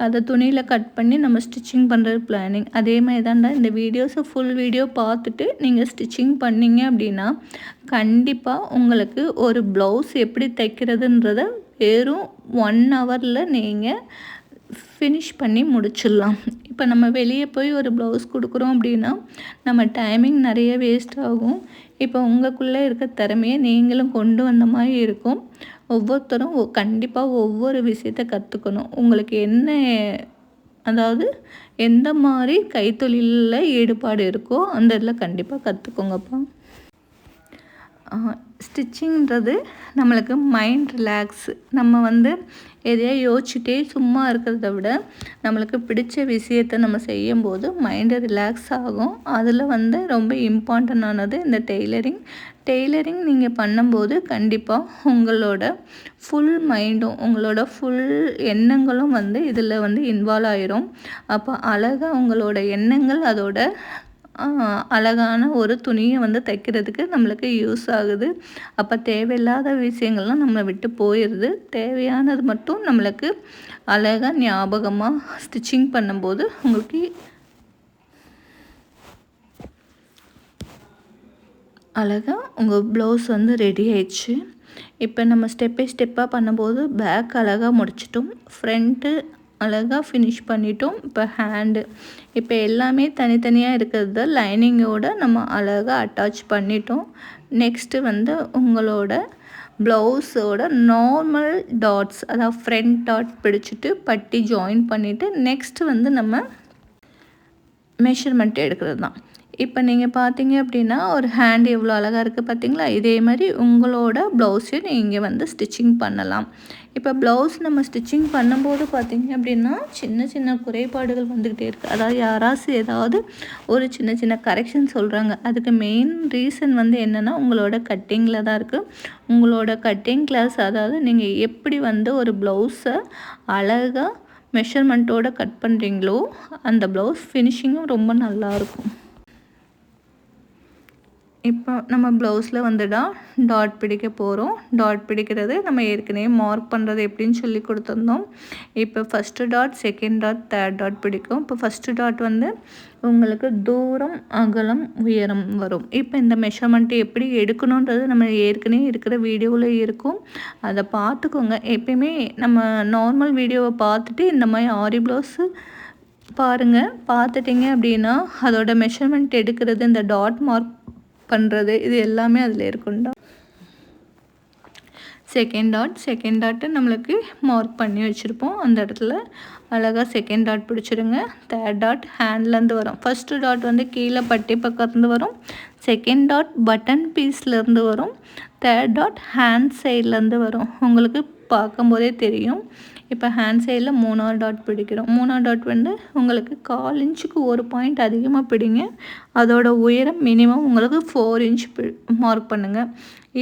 S1: அதை துணியில் கட் பண்ணி நம்ம ஸ்டிச்சிங் பண்ணுறது பிளானிங். அதே மாதிரி தான்டா இந்த வீடியோஸை ஃபுல் வீடியோ பார்த்துட்டு நீங்கள் ஸ்டிச்சிங் பண்ணிங்க அப்படின்னா கண்டிப்பாக உங்களுக்கு ஒரு ப்ளவுஸ் எப்படி தைக்கிறதுன்றத வெறும் 1 ஹவரில் நீங்கள் ஃபினிஷ் பண்ணி முடிச்சிடலாம். இப்போ நம்ம வெளியே போய் ஒரு ப்ளவுஸ் கொடுக்குறோம் அப்படின்னா நம்ம டைமிங் நிறைய வேஸ்ட் ஆகும். இப்போ உங்களுக்குள்ளே இருக்க திறமையை நீங்களும் கொண்டு வந்த மாதிரி இருக்கும். ஒவ்வொருத்தரும் கண்டிப்பாக ஒவ்வொரு விஷயத்தை கற்றுக்கணும். உங்களுக்கு என்ன, அதாவது எந்த மாதிரி கைத்தொழிலில் ஈடுபாடு இருக்கோ அந்த இதில் கண்டிப்பாக கற்றுக்கோங்கப்பா. ஸ்டிச்சிங்கிறது நம்மளுக்கு மைண்ட் ரிலாக்ஸு. நம்ம வந்து எதையா யோசிச்சுட்டே சும்மா இருக்கிறத விட நம்மளுக்கு பிடிச்ச விஷயத்தை நம்ம செய்யும்போது மைண்டு ரிலாக்ஸ் ஆகும். அதில் வந்து ரொம்ப இம்பார்ட்டண்டானது இந்த டெய்லரிங். டெய்லரிங் நீங்கள் பண்ணும்போது கண்டிப்பாக உங்களோட ஃபுல் மைண்டும் உங்களோட ஃபுல் எண்ணங்களும் வந்து இதில் வந்து இன்வால்வ் ஆயிரும். அப்போ அழகாக உங்களோட எண்ணங்கள் அதோட அழகான ஒரு துணியை வந்து தைக்கிறதுக்கு நம்மளுக்கு யூஸ் ஆகுது. அப்போ தேவையில்லாத விஷயங்கள்லாம் நம்மளை விட்டு போயிடுது. தேவையானது மட்டும் நம்மளுக்கு அழகாக ஞாபகமாக ஸ்டிச்சிங் பண்ணும்போது உங்களுக்கு அழகாக உங்கள் ப்ளவுஸ் வந்து ரெடி ஆயிடுச்சு. இப்போ நம்ம ஸ்டெப் பை ஸ்டெப்பாக பண்ணும்போது பேக் அழகாக முடிச்சிட்டோம், ஃப்ரண்ட்டு அழகாக ஃபினிஷ் பண்ணிட்டோம். இப்போ ஹேண்டு இப்போ எல்லாமே தனித்தனியாக இருக்கிறத லைனிங்கோடு நம்ம அழகாக அட்டாச் பண்ணிட்டோம். நெக்ஸ்ட்டு வந்து உங்களோட ப்ளவுஸோட நார்மல் டாட்ஸ், அதாவது ஃப்ரண்ட் டாட் பிடிச்சிட்டு பட்டி ஜாயின் பண்ணிவிட்டு நெக்ஸ்ட்டு வந்து நம்ம மெஷர்மெண்ட் எடுக்கிறது தான். இப்போ நீங்கள் பார்த்தீங்க அப்படின்னா ஒரு ஹேண்ட் எவ்வளோ அழகாக இருக்குது பார்த்தீங்களா? இதே மாதிரி உங்களோட ப்ளவுஸையும் நீங்கள் வந்து ஸ்டிச்சிங் பண்ணலாம். இப்போ ப்ளவுஸ் நம்ம ஸ்டிச்சிங் பண்ணும்போது பார்த்தீங்க அப்படின்னா சின்ன சின்ன குறைபாடுகள் வந்துக்கிட்டே இருக்குது. அதாவது யாராச்சும் ஏதாவது ஒரு சின்ன சின்ன கரெக்ஷன் சொல்கிறாங்க. அதுக்கு மெயின் ரீசன் வந்து என்னென்னா உங்களோட கட்டிங்கில் தான் இருக்குது. உங்களோட கட்டிங் கிளாஸ், அதாவது நீங்கள் எப்படி வந்து ஒரு ப்ளவுஸை அழகாக மெஷர்மெண்ட்டோடு கட் பண்ணுறீங்களோ அந்த ப்ளவுஸ் ஃபினிஷிங்கும் ரொம்ப நல்லாயிருக்கும். இப்போ நம்ம ப்ளவுஸில் வந்துடா டாட் பிடிக்க போகிறோம். டாட் பிடிக்கிறது நம்ம ஏற்கனவே மார்க் பண்ணுறது எப்படின்னு சொல்லி கொடுத்துருந்தோம். இப்போ first dot, second dot, third dot பிடிக்கும். இப்போ ஃபஸ்ட்டு டாட் வந்து உங்களுக்கு தூரம், அகலம், உயரம் வரும். இப்போ இந்த மெஷர்மெண்ட்டு எப்படி எடுக்கணுன்றது நம்ம ஏற்கனவே இருக்கிற வீடியோவில் இருக்கும், அதை பார்த்துக்கோங்க. எப்பயுமே நம்ம நார்மல் வீடியோவை பார்த்துட்டு இந்த மாதிரி ஆரி ப்ளவுஸு பாருங்கள். பார்த்துட்டிங்க அப்படின்னா அதோட மெஷர்மெண்ட் எடுக்கிறது, இந்த டாட் மார்க் பண்ணுறது, இது எல்லாமே அதில் இருக்குண்டா. செகண்ட் டாட்டு நம்மளுக்கு மார்க் பண்ணி வச்சுருப்போம். அந்த இடத்துல அழகாக செகண்ட் டாட் பிடிச்சிடுங்க. தேர்ட் டாட் ஹேண்ட்லேருந்து வரும். ஃபஸ்ட்டு டாட் வந்து கீழே பட்டி பக்கத்துலேருந்து வரும். செகண்ட் டாட் பட்டன் பீஸ்லேருந்து வரும். தேர்ட் டாட் ஹேண்ட் சைட்லேருந்து வரும். உங்களுக்கு பார்க்கும்போதே தெரியும். இப்போ ஹேண்ட் சைடில் 3ஆவது டாட் பிடிக்கிறோம். 3ஆவது டாட் வந்து உங்களுக்கு 1/4 இன்ச்சுக்கு ஒரு பாயிண்ட் அதிகமாக பிடிங்க. அதோட உயரம் மினிமம் உங்களுக்கு 4 இன்ச் மார்க் பண்ணுங்கள்.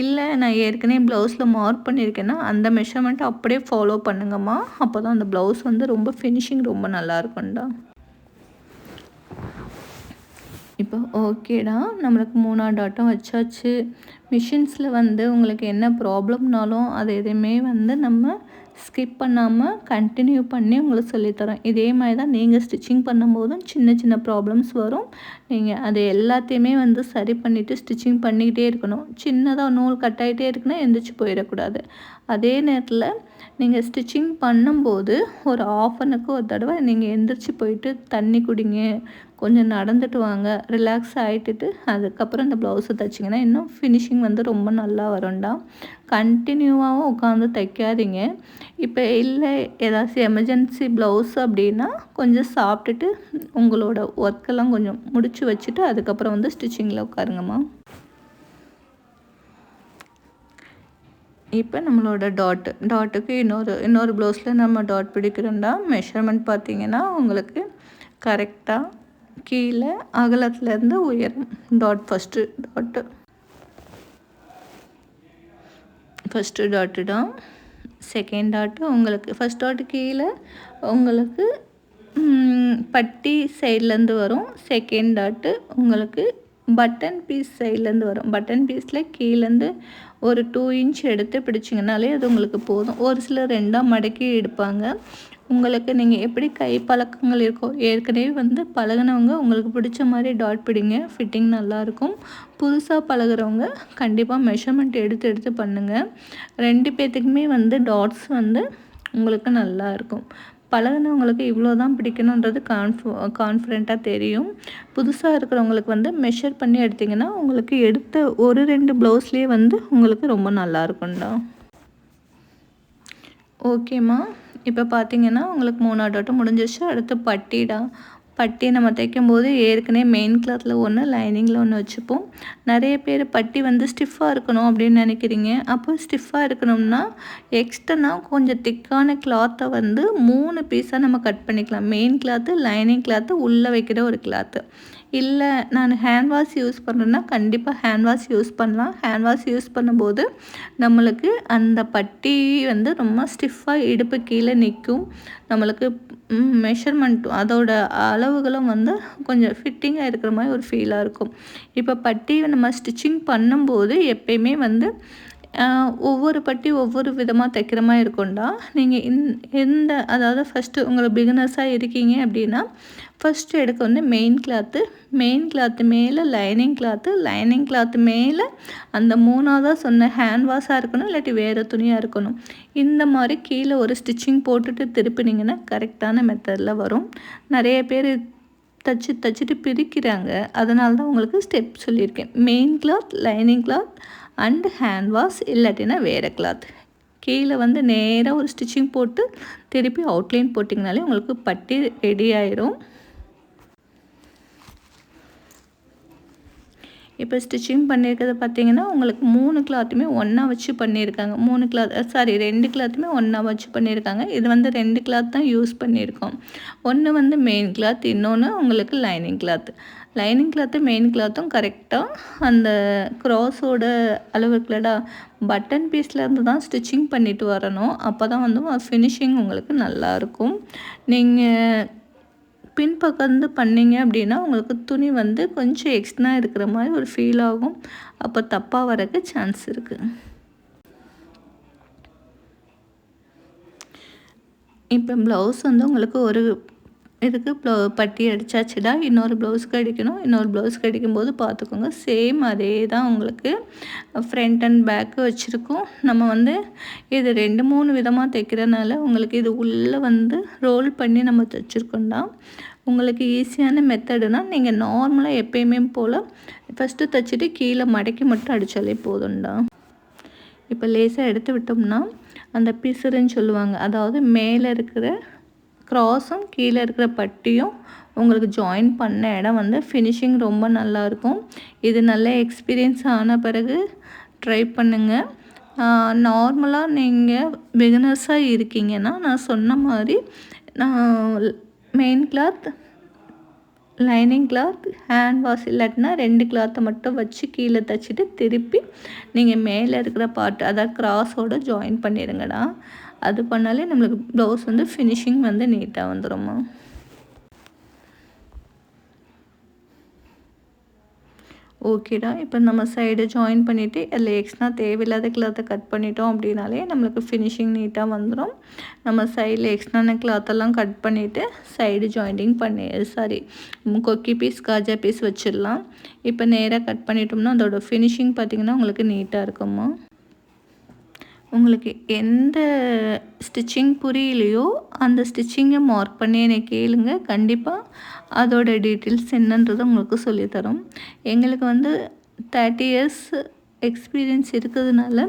S1: இல்லை நான் ஏற்கனவே ப்ளவுஸில் மார்க் பண்ணியிருக்கேன்னா அந்த மெஷர்மெண்ட்டை அப்படியே ஃபாலோ பண்ணுங்கம்மா. அப்போ தான் அந்த ப்ளவுஸ் வந்து ரொம்ப ஃபினிஷிங் ரொம்ப நல்லாயிருக்கும்டா. இப்போ ஓகேடா, நம்மளுக்கு 3ஆவது டாட்டும் வச்சாச்சு. மிஷின்ஸில் வந்து உங்களுக்கு என்ன ப்ராப்ளம்னாலும் அது எதுவுமே வந்து நம்ம ஸ்கிப் பண்ணாமல் கண்டினியூ பண்ணி உங்களுக்கு சொல்லித்தரோம். இதே மாதிரி தான் நீங்கள் ஸ்டிச்சிங் பண்ணும்போதும் சின்ன சின்ன ப்ராப்ளம்ஸ் வரும். நீங்கள் அது எல்லாத்தையுமே வந்து சரி பண்ணிவிட்டு ஸ்டிச்சிங் பண்ணிக்கிட்டே இருக்கணும். சின்னதாக நூல் கட் ஆகிட்டே இருக்குன்னா எந்திரிச்சு போயிடக்கூடாது. அதே நேரத்தில் நீங்கள் ஸ்டிச்சிங் பண்ணும்போது ஒரு ஆஃபனுக்கு ஒரு தடவை நீங்கள் எந்திரிச்சு போயிட்டு தண்ணி குடிங்க, கொஞ்சம் நடந்துட்டு வாங்க, ரிலாக்ஸ் ஆகிட்டுட்டு அதுக்கப்புறம் இந்த ப்ளவுஸை தைச்சிங்கன்னா இன்னும் ஃபினிஷிங் வந்து ரொம்ப நல்லா வரும்டா. கண்டினியூவாகவும் உட்காந்து தைக்காதீங்க. இப்போ இல்லை ஏதாச்சும் எமர்ஜென்சி ப்ளவுஸ் அப்படின்னா கொஞ்சம் சாப்பிட்டுட்டு உங்களோட ஒர்க்கெல்லாம் கொஞ்சம் முடிச்சு வச்சுட்டு அதுக்கப்புறம் வந்து ஸ்டிச்சிங்கில் உட்காருங்கம்மா. இப்போ நம்மளோட டாட்டுக்கு இன்னொரு ப்ளவுஸில் நம்ம டாட் பிடிக்கிறோம்டா. மெஷர்மெண்ட் பார்த்திங்கன்னா உங்களுக்கு கரெக்டாக கீழே அகலத்துலேருந்து உயரம் டாட் ஃபஸ்ட்டு டாட்டு தான். செகண்ட் டாட்டு உங்களுக்கு ஃபஸ்ட் டாட்டு கீழே உங்களுக்கு பட்டி சைட்லேருந்து வரும். செகண்ட் டாட்டு உங்களுக்கு பட்டன் பீஸ் சைட்லேருந்து வரும். பட்டன் பீஸில் கீழேருந்து ஒரு 2 இன்ச் எடுத்து பிடிச்சிங்கனாலே அது உங்களுக்கு போதும். ஒரு சிலர் 2ஆக மடக்கி எடுப்பாங்க. உங்களுக்கு நீங்கள் எப்படி கை பழக்கங்கள் இருக்கோ, ஏற்கனவே வந்து பழகினவங்க உங்களுக்கு பிடிச்ச மாதிரி டாட் பிடிங்க, ஃபிட்டிங் நல்லாயிருக்கும். புதுசாக பழகிறவங்க கண்டிப்பாக மெஷர்மெண்ட் எடுத்து பண்ணுங்கள். 2 பேர்த்துக்குமே வந்து டாட்ஸ் வந்து உங்களுக்கு நல்லா இருக்கும். பழகினவங்களுக்கு இவ்வளோ தான் பிடிக்கணுன்றது கான்ஃபிடெண்ட்டாக தெரியும். புதுசாக இருக்கிறவங்களுக்கு வந்து மெஷர் பண்ணி எடுத்திங்கன்னா உங்களுக்கு எடுத்த 1-2 ப்ளவுஸ்லேயே வந்து உங்களுக்கு ரொம்ப நல்லாயிருக்கும்டா. ஓகேம்மா, இப்போ பார்த்தீங்கன்னா உங்களுக்கு 3ஆவது டாட்டும் முடிஞ்சிருச்சு. அடுத்து பட்டி நம்ம தைக்கும்போது ஏற்கனவே மெயின் கிளாத்தில் ஒன்று, லைனிங்கில் ஒன்று வச்சுப்போம். நிறைய பேர் பட்டி வந்து ஸ்டிஃபாக இருக்கணும் அப்படின்னு நினைக்கிறீங்க. அப்போ ஸ்டிஃபாக இருக்கணும்னா எக்ஸ்டர்னாக கொஞ்சம் திக்கான கிளாத்தை வந்து 3 பீஸாக நம்ம கட் பண்ணிக்கலாம். மெயின் கிளாத்து, லைனிங் கிளாத்து, உள்ளே வைக்கிற ஒரு கிளாத்து. இல்லை நான் ஹேண்ட் வாஷ் யூஸ் பண்ணுறேன்னா கண்டிப்பாக ஹேண்ட் வாஷ் யூஸ் பண்ணலாம். ஹேண்ட் வாஷ் யூஸ் பண்ணும்போது நம்மளுக்கு அந்த பட்டி வந்து ரொம்ப ஸ்டிஃபாக இடுப்பு கீழே நிற்கும். நம்மளுக்கு மெஷர்மெண்ட் அதோட அளவுகளும் வந்து கொஞ்சம் ஃபிட்டிங்காக இருக்கிற மாதிரி ஒரு ஃபீலாக இருக்கும். இப்போ பட்டி நம்ம ஸ்டிச்சிங் பண்ணும்போது எப்பயுமே வந்து ஒவ்வொரு பட்டி ஒவ்வொரு விதமாக தைக்கிற மாதிரி இருக்கும்டா. நீங்கள் எந்த அதாவது ஃபஸ்ட்டு உங்களுக்கு பிகினர்ஸாக இருக்கீங்க அப்படின்னா ஃபஸ்ட்டு எடுக்க வந்து மெயின் கிளாத்து மேலே லைனிங் கிளாத்து மேலே அந்த 3ஆவதாக சொன்ன ஹேண்ட் வாஷாக இருக்கணும், இல்லாட்டி வேறு துணியாக இருக்கணும். இந்த மாதிரி கீழே ஒரு ஸ்டிச்சிங் போட்டுட்டு திருப்பினீங்கன்னா கரெக்டான மெத்தடில் வரும். நிறைய பேர் தச்சுட்டு பிரிக்கிறாங்க. அதனால தான் உங்களுக்கு ஸ்டெப் சொல்லியிருக்கேன். Main cloth, lining cloth and hand wash, இல்லாட்டினா வேறு கிளாத். கீழே வந்து நேராக ஒரு ஸ்டிச்சிங் போட்டு திருப்பி அவுட்லைன் போட்டிங்கனாலே உங்களுக்கு பட்டி ரெடி ஆயிரும். இப்போ ஸ்டிச்சிங் பண்ணியிருக்கிறது பார்த்திங்கன்னா உங்களுக்கு 3 கிளாத்துமே ஒன்றா வச்சு பண்ணியிருக்காங்க. 2 கிளாத்துமே ஒன்றா வச்சு பண்ணியிருக்காங்க. இது வந்து 2 கிளாத் தான் யூஸ் பண்ணியிருக்கோம். ஒன்று வந்து மெயின் கிளாத், இன்னொன்று உங்களுக்கு லைனிங் கிளாத்து மெயின் கிளாத்தும் கரெக்டாக அந்த க்ராஸோட அளவு இருக்குல்லடா, பட்டன் பீஸ்லேருந்து தான் ஸ்டிச்சிங் பண்ணிட்டு வரணும். அப்போ தான் வந்து ஃபினிஷிங் உங்களுக்கு நல்லாயிருக்கும். நீங்கள் பின்பக்கம் வந்து பண்ணிங்க அப்படின்னா உங்களுக்கு துணி வந்து கொஞ்சம் எக்ஸ்ட்ரா இருக்கிற மாதிரி ஒரு ஃபீல் ஆகும். அப்போ தப்பாக வரக்கு சான்ஸ் இருக்குது. இப்போ ப்ளவுஸ் வந்து உங்களுக்கு ஒரு இதுக்கு பட்டி அடித்தாச்சுடா, இன்னொரு ப்ளவுஸ்க்கு அடிக்கணும். இன்னொரு ப்ளவுஸ்க்கு அடிக்கும்போது பார்த்துக்கோங்க, சேம் அதே தான் உங்களுக்கு ஃப்ரண்ட் அண்ட் பேக்கு வச்சுருக்கோம். நம்ம வந்து இது 2-3 விதமாக தைக்கிறனால உங்களுக்கு இது உள்ளே வந்து ரோல் பண்ணி நம்ம தைச்சிருக்கோம்டா. உங்களுக்கு ஈஸியான மெத்தடுனா நீங்கள் நார்மலாக எப்பயுமே போல் ஃபஸ்ட்டு தைச்சிட்டு கீழே மடக்கி மட்டும் அடித்தாலே போதும்டா. இப்போ லேசாக எடுத்து விட்டோம்னா அந்த பிசுறுன்னு சொல்லுவாங்க, அதாவது மேலே இருக்கிற க்ராஸும் கீழே இருக்கிற பட்டியும் உங்களுக்கு ஜாயின் பண்ண இடம் வந்து ஃபினிஷிங் ரொம்ப நல்லாயிருக்கும். இது நல்ல எக்ஸ்பீரியன்ஸ் ஆன பிறகு ட்ரை பண்ணுங்கள். நார்மலாக நீங்கள் பிகினர்ஸாக இருக்கீங்கன்னா நான் சொன்ன மாதிரி main cloth, lining cloth, hand wash இல்லாட்டினா 2 கிளாத்தை மட்டும் வச்சு கீழே தைச்சிட்டு திருப்பி நீங்கள் மேலே இருக்கிற பார்ட் அதாவது க்ராஸோடு ஜாயின் பண்ணிடுங்கடா. அது பண்ணாலே நம்மளுக்கு ப்ளவுஸ் வந்து ஃபினிஷிங் வந்து நீட்டாக வந்துடும்மா. ஓகேடா. இப்போ நம்ம சைடு ஜாயின் பண்ணிவிட்டு அதில் எக்ஸ்ட்ரா தேவையில்லாத கிளாத்தை கட் பண்ணிட்டோம் அப்படின்னாலே நம்மளுக்கு ஃபினிஷிங் நீட்டாக வந்துடும். நம்ம சைடில் எக்ஸ்ட்ரான கிளாத்தெல்லாம் கட் பண்ணிவிட்டு சைடு ஜாயிண்டிங் கொக்கி பீஸ் காஜா பீஸ் வச்சிடலாம். இப்போ நேராக கட் பண்ணிட்டோம்னா அதோட ஃபினிஷிங் பார்த்திங்கன்னா உங்களுக்கு நீட்டாக இருக்கும்மா. உங்களுக்கு எந்த ஸ்டிச்சிங் புரியலையோ அந்த ஸ்டிச்சிங்கை மார்க் பண்ணி என்னை கேளுங்க. கண்டிப்பாக அதோட டீட்டெயில்ஸ் என்னன்றது உங்களுக்கு சொல்லித்தரோம். எங்களுக்கு வந்து 30 years எக்ஸ்பீரியன்ஸ் இருக்கிறதுனால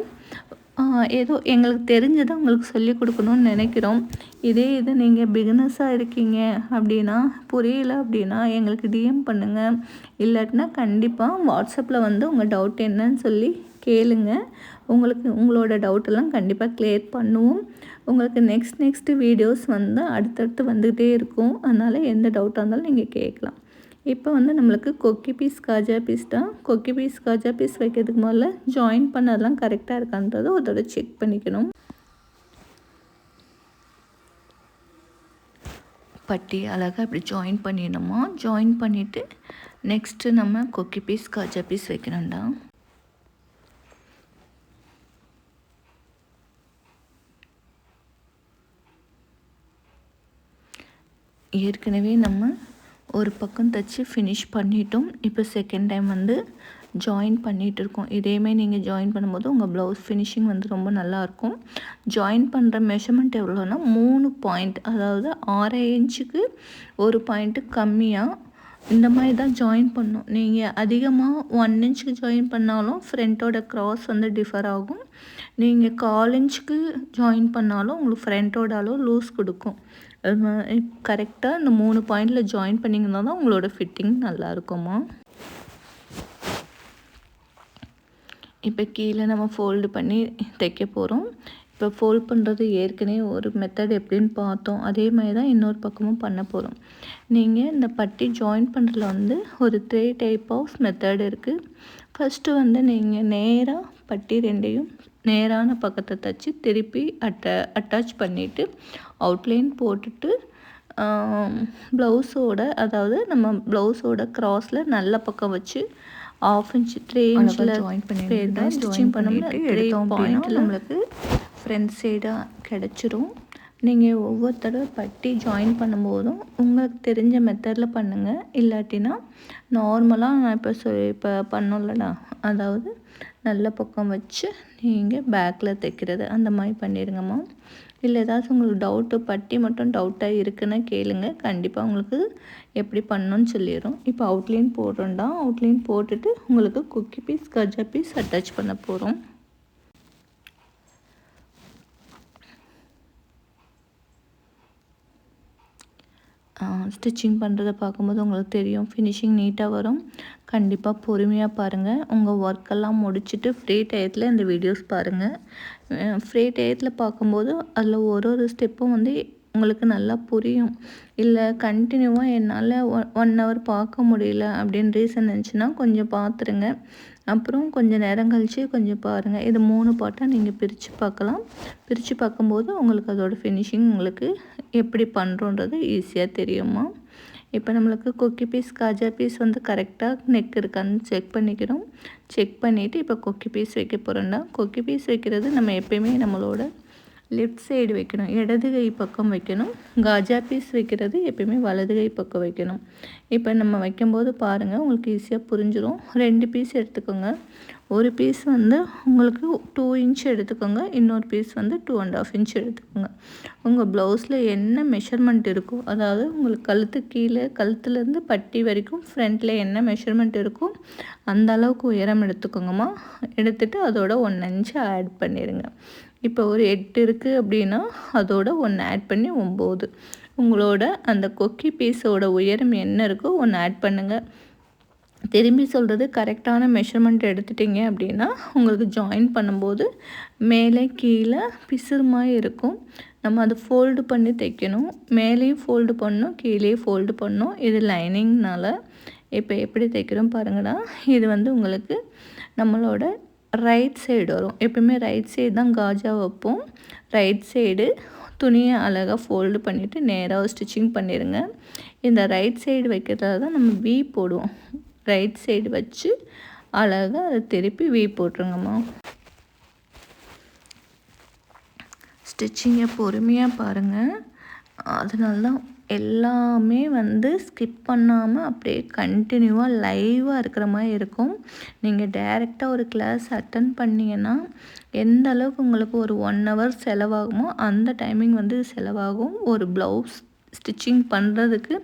S1: ஏதோ எங்களுக்கு தெரிஞ்சதை உங்களுக்கு சொல்லிக் கொடுக்கணும்னு நினைக்கிறோம். இது நீங்கள் பிகினர்ஸாக இருக்கீங்க அப்படின்னா புரியல அப்படின்னா எங்களுக்கு டிஎம் பண்ணுங்கள். இல்லாட்டினா கண்டிப்பாக வாட்ஸ்அப்பில் வந்து உங்கள் டவுட் என்னன்னு சொல்லி கேளுங்க. உங்களோட டவுட்டெல்லாம் கண்டிப்பாக கிளியர் பண்ணுவோம். உங்களுக்கு நெக்ஸ்ட் வீடியோஸ் வந்து அடுத்தடுத்து வந்துகிட்டே இருக்கும். அதனால் எந்த டவுட்டாக இருந்தாலும் நீங்கள் கேட்கலாம். இப்போ வந்து நம்மளுக்கு கொக்கி பீஸ் காஜா பீஸ் தான். கொக்கி பீஸ் காஜா பீஸ் வைக்கிறதுக்கு முதல்ல ஜாயின் பண்ணதெல்லாம் கரெக்டாக இருக்கான்றதை ஒரு தடவை செக் பண்ணிக்கணும். பட்டி அழகாக இப்படி ஜாயின் பண்ணிடணுமா. ஜாயின் பண்ணிவிட்டு நெக்ஸ்ட்டு நம்ம கொக்கி பீஸ் காஜா பீஸ் வைக்கணும்டா. ஏற்கனவே நம்ம ஒரு பக்கம் தைச்சி ஃபினிஷ் பண்ணிட்டோம். இப்போ செகண்ட் டைம் வந்து ஜாயின் பண்ணிகிட்டு இருக்கோம். இதேமாதிரி நீங்கள் ஜாயின் பண்ணும்போது உங்கள் ப்ளவுஸ் ஃபினிஷிங் வந்து ரொம்ப நல்லாயிருக்கும். ஜாயின் பண்ணுற மெஷர்மெண்ட் எவ்வளோன்னா 3 பாயிண்ட், அதாவது 6 இன்ச்சுக்கு 1 பாயிண்ட்டு கம்மியாக இந்த மாதிரி தான் ஜாயின் பண்ணணும். நீங்கள் அதிகமாக 1 இன்ச்சுக்கு ஜாயின் பண்ணாலும் ஃப்ரண்ட்டோட க்ராஸ் வந்து டிஃபர் ஆகும். நீங்கள் 1/4 இன்ச்சுக்கு ஜாயின் பண்ணாலும் உங்களுக்கு ஃப்ரண்ட்டோட அளவு லூஸ் கொடுக்கும். கரெக்டாக இந்த 3 பாயிண்டில் ஜாயின் பண்ணிங்கன்னா தான் உங்களோட ஃபிட்டிங் நல்லா இருக்குமா. இப்போ கீழே நம்ம ஃபோல்டு பண்ணி தைக்க போகிறோம். இப்போ இப்போ ஃபோல்ட் பண்ணுறது ஏற்கனவே ஒரு மெத்தட் எப்படின்னு பார்த்தோம். அதே மாதிரி தான் இன்னொரு பக்கமும் பண்ண போகிறோம். நீங்கள் இந்த பட்டி ஜாயின் பண்ணுறதுல வந்து ஒரு 3 டைப் ஆஃப் மெத்தட் இருக்குது. ஃபஸ்ட்டு வந்து நீங்கள் நேராக பட்டி ரெண்டையும் நேரான பக்கத்தை தச்சு திருப்பி அட்டாச் பண்ணிவிட்டு அவுட்லைன் போட்டுட்டு ப்ளவுஸோட, அதாவது நம்ம ப்ளவுஸோட க்ராஸில் நல்ல பக்கம் வச்சு 1/2 இன்ச் 3 இன்ச்சில்
S2: ஜாயின் பண்ணிட்டு
S1: ஸ்டிச்சிங் பண்ணோம்னா 3 பாயிண்டில் நம்மளுக்கு ஃப்ரண்ட் சைடாக கிடச்சிரும். நீங்கள் ஒவ்வொரு தடவை பட்டி ஜாயின் பண்ணும்போதும் உங்களுக்கு தெரிஞ்ச மெத்தடில் பண்ணுங்கள். இல்லாட்டினா நார்மலாக நான் இப்போ பண்ணோம்லடா, அதாவது நல்ல பக்கம் வச்சு நீங்கள் பேக்கில் தைக்கிறது அந்த மாதிரி பண்ணிடுங்கம்மா. இல்லை ஏதாச்சும் உங்களுக்கு டவுட்டு, பட்டி மட்டும் டவுட்டாக இருக்குன்னு கேளுங்க. கண்டிப்பாக உங்களுக்கு எப்படி பண்ணணும்னு சொல்லிடுறோம். இப்போ அவுட்லைன் போடுறோம்டா. அவுட்லைன் போட்டுட்டு உங்களுக்கு குக்கி பீஸ், கஜா பீஸ் அட்டாச் பண்ண போகிறோம். ஸ்டிச்சிங் பண்ணுறதை பார்க்கும்போது உங்களுக்கு தெரியும், ஃபினிஷிங் நீட்டாக வரும். கண்டிப்பாக பொறுமையாக பாருங்கள். உங்கள் ஒர்க்கெல்லாம் முடிச்சுட்டு ஃப்ரீ டயத்தில் இந்த வீடியோஸ் பாருங்கள். ஃப்ரீ டயத்தில் பார்க்கும்போது அதில் ஒரு ஸ்டெப்பும் வந்து உங்களுக்கு நல்லா புரியும். இல்லை கண்டினியூவாக என்னால் 1 ஹவர் பார்க்க முடியல அப்படின்னு ரீசன் இருந்துச்சுன்னா கொஞ்சம் பார்த்துருங்க. அப்புறம் கொஞ்சம் நேரம் கழித்து கொஞ்சம் பாருங்கள். இது 3 பார்ட்டாக நீங்கள் பிரித்து பார்க்கலாம். பிரித்து பார்க்கும்போது உங்களுக்கு அதோட ஃபினிஷிங் உங்களுக்கு எப்படி பண்ணுறோன்றது ஈஸியாக தெரியுமா. இப்போ நம்மளுக்கு கொக்கி பீஸ், காஜா பீஸ் வந்து கரெக்டாக நெக் இருக்கான்னு செக் பண்ணிக்கிறோம். செக் பண்ணிவிட்டு இப்போ கொக்கி பீஸ் வைக்க போகிறோம்னா, கொக்கி பீஸ் வைக்கிறது நம்ம எப்பயுமே நம்மளோட லெஃப்ட் சைடு வைக்கணும், இடது கை பக்கம் வைக்கணும். காஜா பீஸ் வைக்கிறது எப்பயுமே வலது கை பக்கம் வைக்கணும். இப்போ நம்ம வைக்கும்போது பாருங்கள், உங்களுக்கு ஈஸியாக புரிஞ்சிடும். 2 பீஸ் எடுத்துக்கோங்க. ஒரு பீஸ் வந்து உங்களுக்கு 2 இன்ச் எடுத்துக்கோங்க, இன்னொரு பீஸ் வந்து 2.5 இன்ச் எடுத்துக்கோங்க. உங்கள் ப்ளவுஸில் என்ன மெஷர்மெண்ட் இருக்கோ, அதாவது உங்களுக்கு கழுத்து கீழே, கழுத்துலேருந்து பட்டி வரைக்கும் ஃப்ரண்ட்டில் என்ன மெஷர்மெண்ட் இருக்கோ அந்த அளவுக்கு உயரம் எடுத்துக்கோங்கம்மா. எடுத்துகிட்டு அதோட 1 இன்ச்சு ஆட் பண்ணிடுங்க. இப்போ ஒரு 8 இருக்குது அப்படின்னா அதோட 1 ஆட் பண்ணி 9. உங்களோட அந்த கொக்கி பீஸோட உயரம் என்ன இருக்கோ 1 ஆட் பண்ணுங்கள். திரும்பி சொல்கிறது, கரெக்டான மெஷர்மெண்ட் எடுத்துட்டிங்க அப்படின்னா உங்களுக்கு ஜாயின் பண்ணும்போது மேலே கீழே பிசுறுமாய் இருக்கும். நம்ம அதை ஃபோல்டு பண்ணி தைக்கணும். மேலேயும் ஃபோல்டு பண்ணணும், கீழேயும் ஃபோல்டு பண்ணணும். இது லைனிங்னால் இப்போ எப்படி தைக்கிறோம் பாருங்கடா. இது வந்து உங்களுக்கு நம்மளோட ரைட் சைடு வரும். எப்பயுமே ரைட் சைடு தான் காஜா வைப்போம். ரைட் சைடு துணியை அழகாக ஃபோல்டு பண்ணிவிட்டு நேராக ஸ்டிச்சிங் பண்ணிடுங்க. இந்த ரைட் சைடு வைக்கிறதால தான் நம்ம வி போடுவோம். ரைட் சைடு வச்சு அழகாக அதை திருப்பி வி போட்டுருங்கம்மா. ஸ்டிச்சிங்கை பொறுமையாக பாருங்கள். அதனால தான் எல்லாமே வந்து ஸ்கிப் பண்ணாமல் அப்படியே கண்டினியூவாக லைவாக இருக்கிற மாதிரி இருக்கும். நீங்கள் டைரெக்டாக ஒரு கிளாஸ் அட்டன் பண்ணிங்கன்னா எந்த அளவுக்கு உங்களுக்கு ஒரு 1 ஹவர் செலவாகுமோ அந்த டைமிங் வந்து செலவாகும். ஒரு ப்ளவுஸ் ஸ்டிச்சிங் பண்ணுறதுக்கு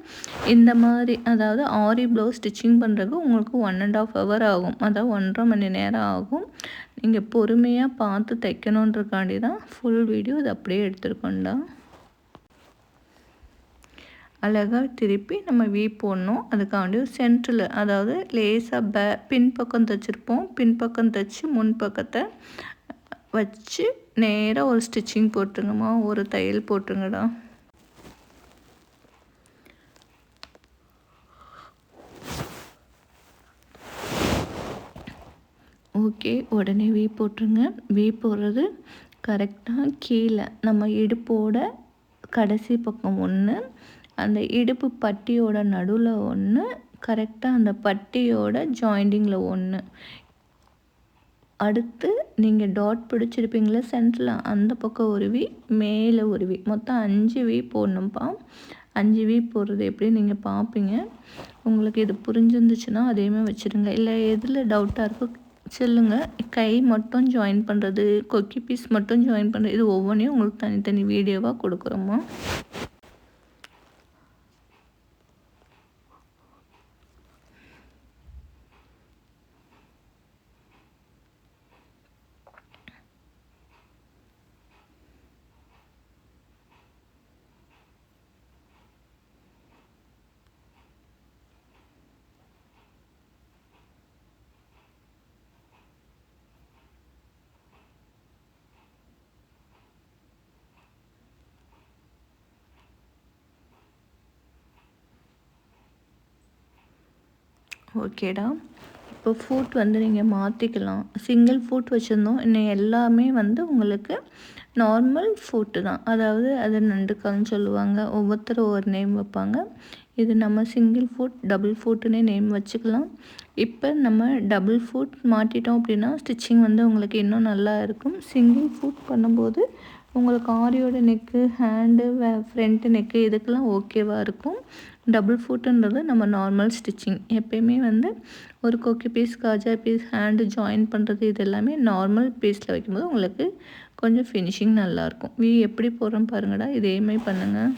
S1: இந்த மாதிரி, அதாவது ஆரி ப்ளவுஸ் ஸ்டிச்சிங் பண்ணுறதுக்கு உங்களுக்கு 1.5 ஹவர் ஆகும். அதாவது 1.5 மணி நேரம் ஆகும். நீங்கள் பொறுமையாக பார்த்து தைக்கணுன்றக்காண்டி தான் ஃபுல் வீடியோ இது அப்படியே எடுத்துருக்கோண்டா. அழகாக திருப்பி நம்ம வி போடணும். அதுக்காண்டி சென்டரில், அதாவது லேசாக பின்பக்கம் தைச்சிருப்போம். பின்பக்கம் தைச்சி முன்பக்கத்தை வச்சு நேராக ஒரு ஸ்டிச்சிங் போட்டுருங்கம்மா. ஒரு தையல் போட்டுருங்கடா. ஓகே, உடனே வி போட்டுருங்க. வி போடுறது கரெக்டாக கீழே நம்ம இடுப்போட கடைசி பக்கம் 1, அந்த இடுப்பு பட்டியோட நடுவில் 1, கரெக்டாக அந்த பட்டியோட ஜாயிண்டிங்கில் 1. அடுத்து நீங்கள் டாட் பிடிச்சிருப்பீங்களே சென்டரில், அந்த பக்கம் ஒரு வி, மேலே ஒரு வி, மொத்தம் 5 வி போடணும்ப்பா. 5 வி போடுறது எப்படி நீங்கள் பார்ப்பீங்க. உங்களுக்கு இது புரிஞ்சிருந்துச்சுன்னா அதேமாதிரி வச்சுருங்க. இல்லை எதில் டவுட்டாக இருக்கோ சொல்லுங்கள். கை மட்டும் ஜாயின் பண்ணுறது, கொக்கி பீஸ் மட்டும் ஜாயின் பண்ணுறது, இது ஒவ்வொன்றையும் உங்களுக்கு தனித்தனி வீடியோவாக கொடுக்குறோம்மா. ஓகேடா. இப்போ ஃபுட் வந்து நீங்கள் மாற்றிக்கலாம். சிங்கிள் ஃபுட் வச்சுருந்தோம். இன்னும் எல்லாமே வந்து உங்களுக்கு நார்மல் ஃபுட்டு தான். அதாவது அது நண்டுக்கால்னு சொல்லுவாங்க. ஒவ்வொருத்தரும் ஒவ்வொரு நேம் வைப்பாங்க. இது நம்ம சிங்கிள் ஃபுட், டபுள் ஃபுட்டுன்னே நேம் வச்சுக்கலாம். இப்போ நம்ம டபுள் ஃபுட் மாட்டிட்டோம் அப்படின்னா ஸ்டிச்சிங் வந்து உங்களுக்கு இன்னும் நல்லா இருக்கும். சிங்கிள் ஃபுட் பண்ணும்போது உங்களுக்கு ஆரியோட நெக்கு, ஹேண்டு, ஃப்ரண்ட்டு நெக்கு இதுக்கெல்லாம் ஓகேவாக இருக்கும். டபுள் ஃபுட்டுன்றது நம்ம நார்மல் ஸ்டிச்சிங். எப்பயுமே வந்து ஒரு கொக்கி பீஸ், காஜா பீஸ், ஹேண்டு ஜாயின் பண்ணுறது இது எல்லாமே நார்மல் பீஸில் வைக்கும்போது உங்களுக்கு கொஞ்சம் ஃபினிஷிங் நல்லாயிருக்கும். எப்படி போடுறோம் பாருங்கடா, இதேமாதிரி பண்ணுங்கள்.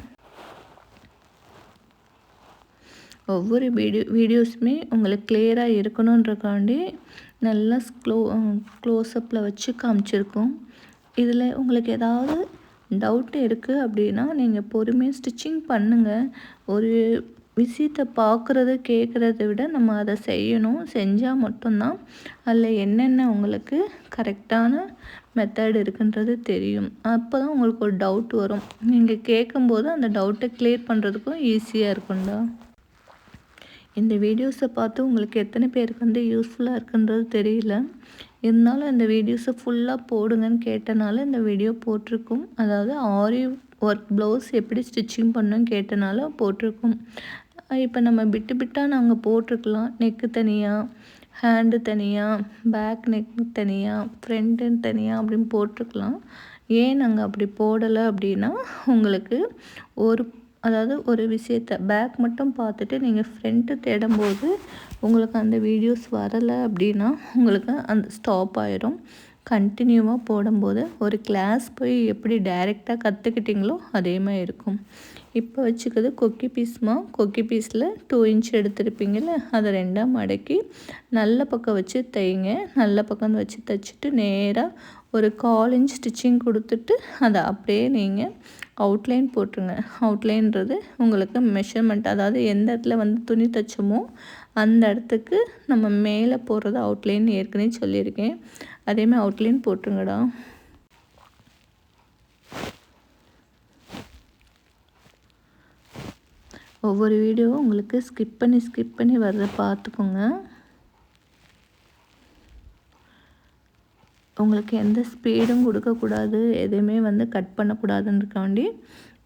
S1: ஒவ்வொரு வீடியோஸுமே உங்களுக்கு கிளியராக இருக்கணுன்றக்காண்டி நல்லா க்ளோஸ்அப்பில் வச்சு காமிச்சிருக்கோம். இதில் உங்களுக்கு ஏதாவது டவுட் இருக்குது அப்படின்னா நீங்கள் பொறுமையாக ஸ்டிச்சிங் பண்ணுங்கள். ஒரு விஷயத்தை பார்க்குறது கேட்குறத விட நம்ம அதை செய்யணும். செஞ்சால் மட்டும்தான் அதில் என்னென்ன உங்களுக்கு கரெக்டான மெத்தட் இருக்குன்றது தெரியும். அப்போ தான் உங்களுக்கு ஒரு டவுட் வரும். நீங்கள் கேட்கும்போது அந்த டவுட்டை கிளியர் பண்ணுறதுக்கும் ஈஸியாக இருக்கும்டா. இந்த வீடியோஸை பார்த்து உங்களுக்கு எத்தனை பேருக்கு வந்து யூஸ்ஃபுல்லாக இருக்குன்றது தெரியல. இருந்தாலும் இந்த வீடியோஸை ஃபுல்லாக போடுங்கன்னு கேட்டனால இந்த வீடியோ போட்டிருக்கோம். அதாவது ஆரி ஒர்க் ப்ளவுஸ் எப்படி ஸ்டிச்சிங் பண்ணணும்னு கேட்டனால போட்டிருக்கோம். இப்போ நம்ம பிட்டாக நாங்கள் போட்டிருக்கலாம். நெக்கு தனியாக, ஹேண்டு தனியாக, பேக் நெக் தனியாக, ஃப்ரண்ட்டுன்னு தனியாக அப்படின்னு போட்டிருக்கலாம். ஏன் நாங்கள் அப்படி போடலை அப்படின்னா உங்களுக்கு அதாவது ஒரு விஷயத்தை பேக் மட்டும் பார்த்துட்டு நீங்கள் ஃப்ரண்ட்டு தேடும்போது உங்களுக்கு அந்த வீடியோஸ் வரலை அப்படின்னா உங்களுக்கு அந்த ஸ்டாப் ஆயிரும். கண்டினியூவாக போடும்போது ஒரு கிளாஸ் போய் எப்படி டைரெக்டாக கற்றுக்கிட்டிங்களோ அதே மாதிரி இருக்கும். இப்போ வச்சுக்கிறது கொக்கி கொக்கி பீஸில் 2 இன்ச் எடுத்துருப்பீங்கள்ல, அதை 2ஆக மடக்கி நல்ல பக்கம் வச்சு தைங்க. நல்ல பக்கம் வச்சு தைச்சிட்டு நேராக ஒரு 1/4 இன்ச் ஸ்டிச்சிங் கொடுத்துட்டு அதை அப்படியே நீங்கள் அவுட்லைன் போட்டுருங்க. அவுட்லைன்றது உங்களுக்கு மெஷர்மெண்ட், அதாவது எந்த இடத்துல வந்து துணி தைச்சோமோ அந்த இடத்துக்கு நம்ம மேலே போடுறது அவுட்லைன் ஏற்கனவே சொல்லியிருக்கேன். அதேமாதிரி அவுட்லைன் போட்டுருங்கடா. ஒவ்வொரு வீடியோவும் உங்களுக்கு ஸ்கிப் பண்ணி வர்றதை பார்த்துக்கோங்க. உங்களுக்கு எந்த ஸ்பீடும் கொடுக்கக்கூடாது, எதுவுமே வந்து கட் பண்ணக்கூடாதுன்றக்காண்டி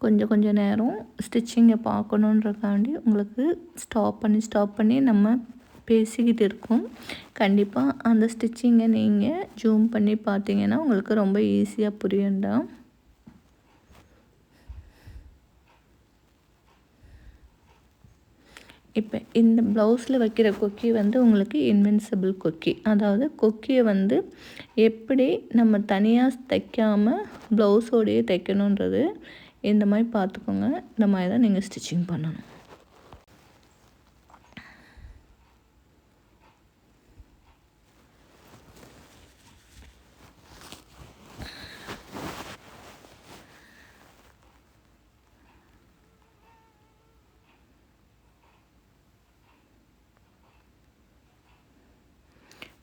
S1: கொஞ்சம் நேரம் ஸ்டிச்சிங்கை பார்க்கணுன்றக்காண்டி உங்களுக்கு ஸ்டாப் பண்ணி நம்ம பேசிக்கிட்டு இருக்கோம். கண்டிப்பாக அந்த ஸ்டிச்சிங்கை நீங்கள் ஜூம் பண்ணி பார்த்தீங்கன்னா உங்களுக்கு ரொம்ப ஈஸியாக புரியும்டா. இப்போ இந்த ப்ளவுஸில் வைக்கிற கொக்கி வந்து உங்களுக்கு இன்வின்சிபிள் கொக்கி. அதாவது கொக்கியை வந்து எப்படி நம்ம தனியாக தைக்காமல் ப்ளவுஸோடையே தைக்கணுன்றது இந்த மாதிரி பார்த்துக்கோங்க. இந்த மாதிரி தான் நீங்கள் ஸ்டிச்சிங் பண்ணணும்.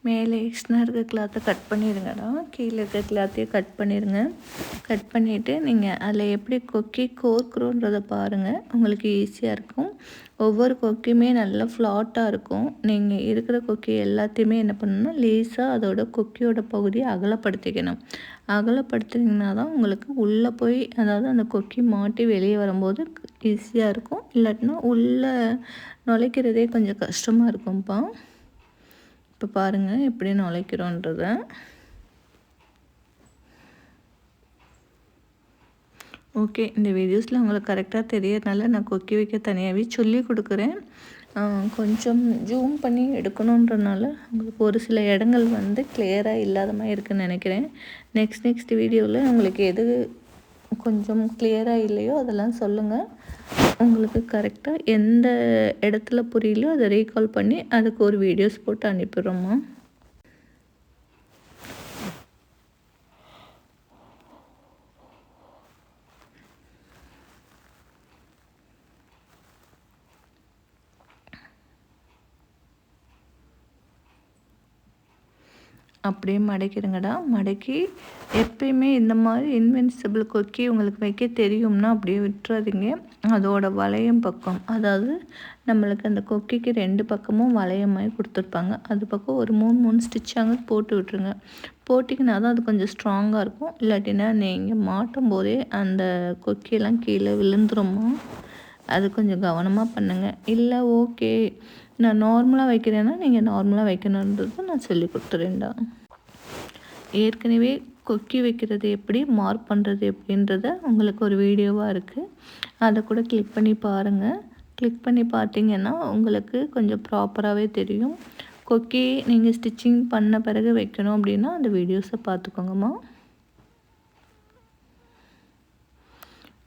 S1: மேலே எக்ஸ்ட்ரா இருக்க கிளாத்தை கட் பண்ணிடுங்கடா. கீழே இருக்க கிளாத்தையும் கட் பண்ணிடுங்க. கட் பண்ணிவிட்டு நீங்கள் அதில் எப்படி கொக்கி கோர்க்குறோன்றதை பாருங்கள். உங்களுக்கு ஈஸியாக இருக்கும். ஒவ்வொரு கொக்கியுமே நல்லா ஃப்ளாட்டாக இருக்கும். நீங்கள் இருக்கிற கொக்கி எல்லாத்தையுமே என்ன பண்ணணும்னா லேஸாக அதோட கொக்கியோட பகுதியை அகலப்படுத்திக்கணும். அகலப்படுத்திங்கன்னா தான் உங்களுக்கு உள்ளே போய், அதாவது அந்த கொக்கி மாட்டி வெளியே வரும்போது ஈஸியாக இருக்கும். இல்லாட்டினா உள்ளே நுழைக்கிறதே கொஞ்சம் கஷ்டமாக இருக்கும்ப்பா. இப்போ பாருங்கள் எப்படி நுழைக்கிறோன்றத. ஓகே, இந்த வீடியோஸில் உங்களுக்கு கரெக்டாக தெரியறதுனால நான் கொக்கி வைக்க தனியாகவே சொல்லி கொடுக்குறேன். கொஞ்சம் ஜூம் பண்ணி எடுக்கணுன்றனால உங்களுக்கு ஒரு சில இடங்கள் வந்து கிளியராக இல்லாத மாதிரி இருக்குதுன்னு நினைக்கிறேன். நெக்ஸ்ட் வீடியோவில் உங்களுக்கு எது கொஞ்சம் கிளியராக இல்லையோ அதெல்லாம் சொல்லுங்கள். உங்களுக்கு கரெக்டாக எந்த இடத்துல புரியலையோ அதை ரீகால் பண்ணி அதுக்கு ஒரு வீடியோஸ் போட்டு அனுப்பிடுறோம்மா. அப்படியே மடக்கிடுங்கடா. மடக்கி எப்பயுமே இந்த மாதிரி இன்வின்சிபிள் கொக்கி உங்களுக்கு வைக்க தெரியும்னா அப்படியே விட்டுறாதீங்க. அதோட வளையம் பக்கம், அதாவது நம்மளுக்கு அந்த கொக்கிக்கு 2 பக்கமும் வளையம் மாதிரி கொடுத்துருப்பாங்க, அது பக்கம் ஒரு 3 ஸ்டிச்சாங்க போட்டு விட்டுருங்க. போட்டிங்கன்னா தான் அது கொஞ்சம் ஸ்ட்ராங்காக இருக்கும். இல்லாட்டினா நீங்கள் மாட்டும் போதே அந்த கொக்கியெல்லாம் கீழே விழுந்துருமா. அது கொஞ்சம் கவனமாக பண்ணுங்கள். இல்லை ஓகே நான் நார்மலாக வைக்கிறேன்னா நீங்கள் நார்மலாக வைக்கணுன்றது நான் சொல்லி கொடுத்துறேன்டா. ஏற்கனவே கொக்கி வைக்கிறது எப்படி, மார்க் பண்ணுறது எப்படின்றத உங்களுக்கு ஒரு வீடியோவாக இருக்குது, அதை கூட கிளிக் பண்ணி பாருங்கள். கிளிக் பண்ணி பார்த்தீங்கன்னா உங்களுக்கு கொஞ்சம் ப்ராப்பராகவே தெரியும். கொக்கி நீங்கள் ஸ்டிச்சிங் பண்ண பிறகு வைக்கணும் அப்படின்னா அந்த வீடியோஸை பார்த்துக்கோங்கம்மா.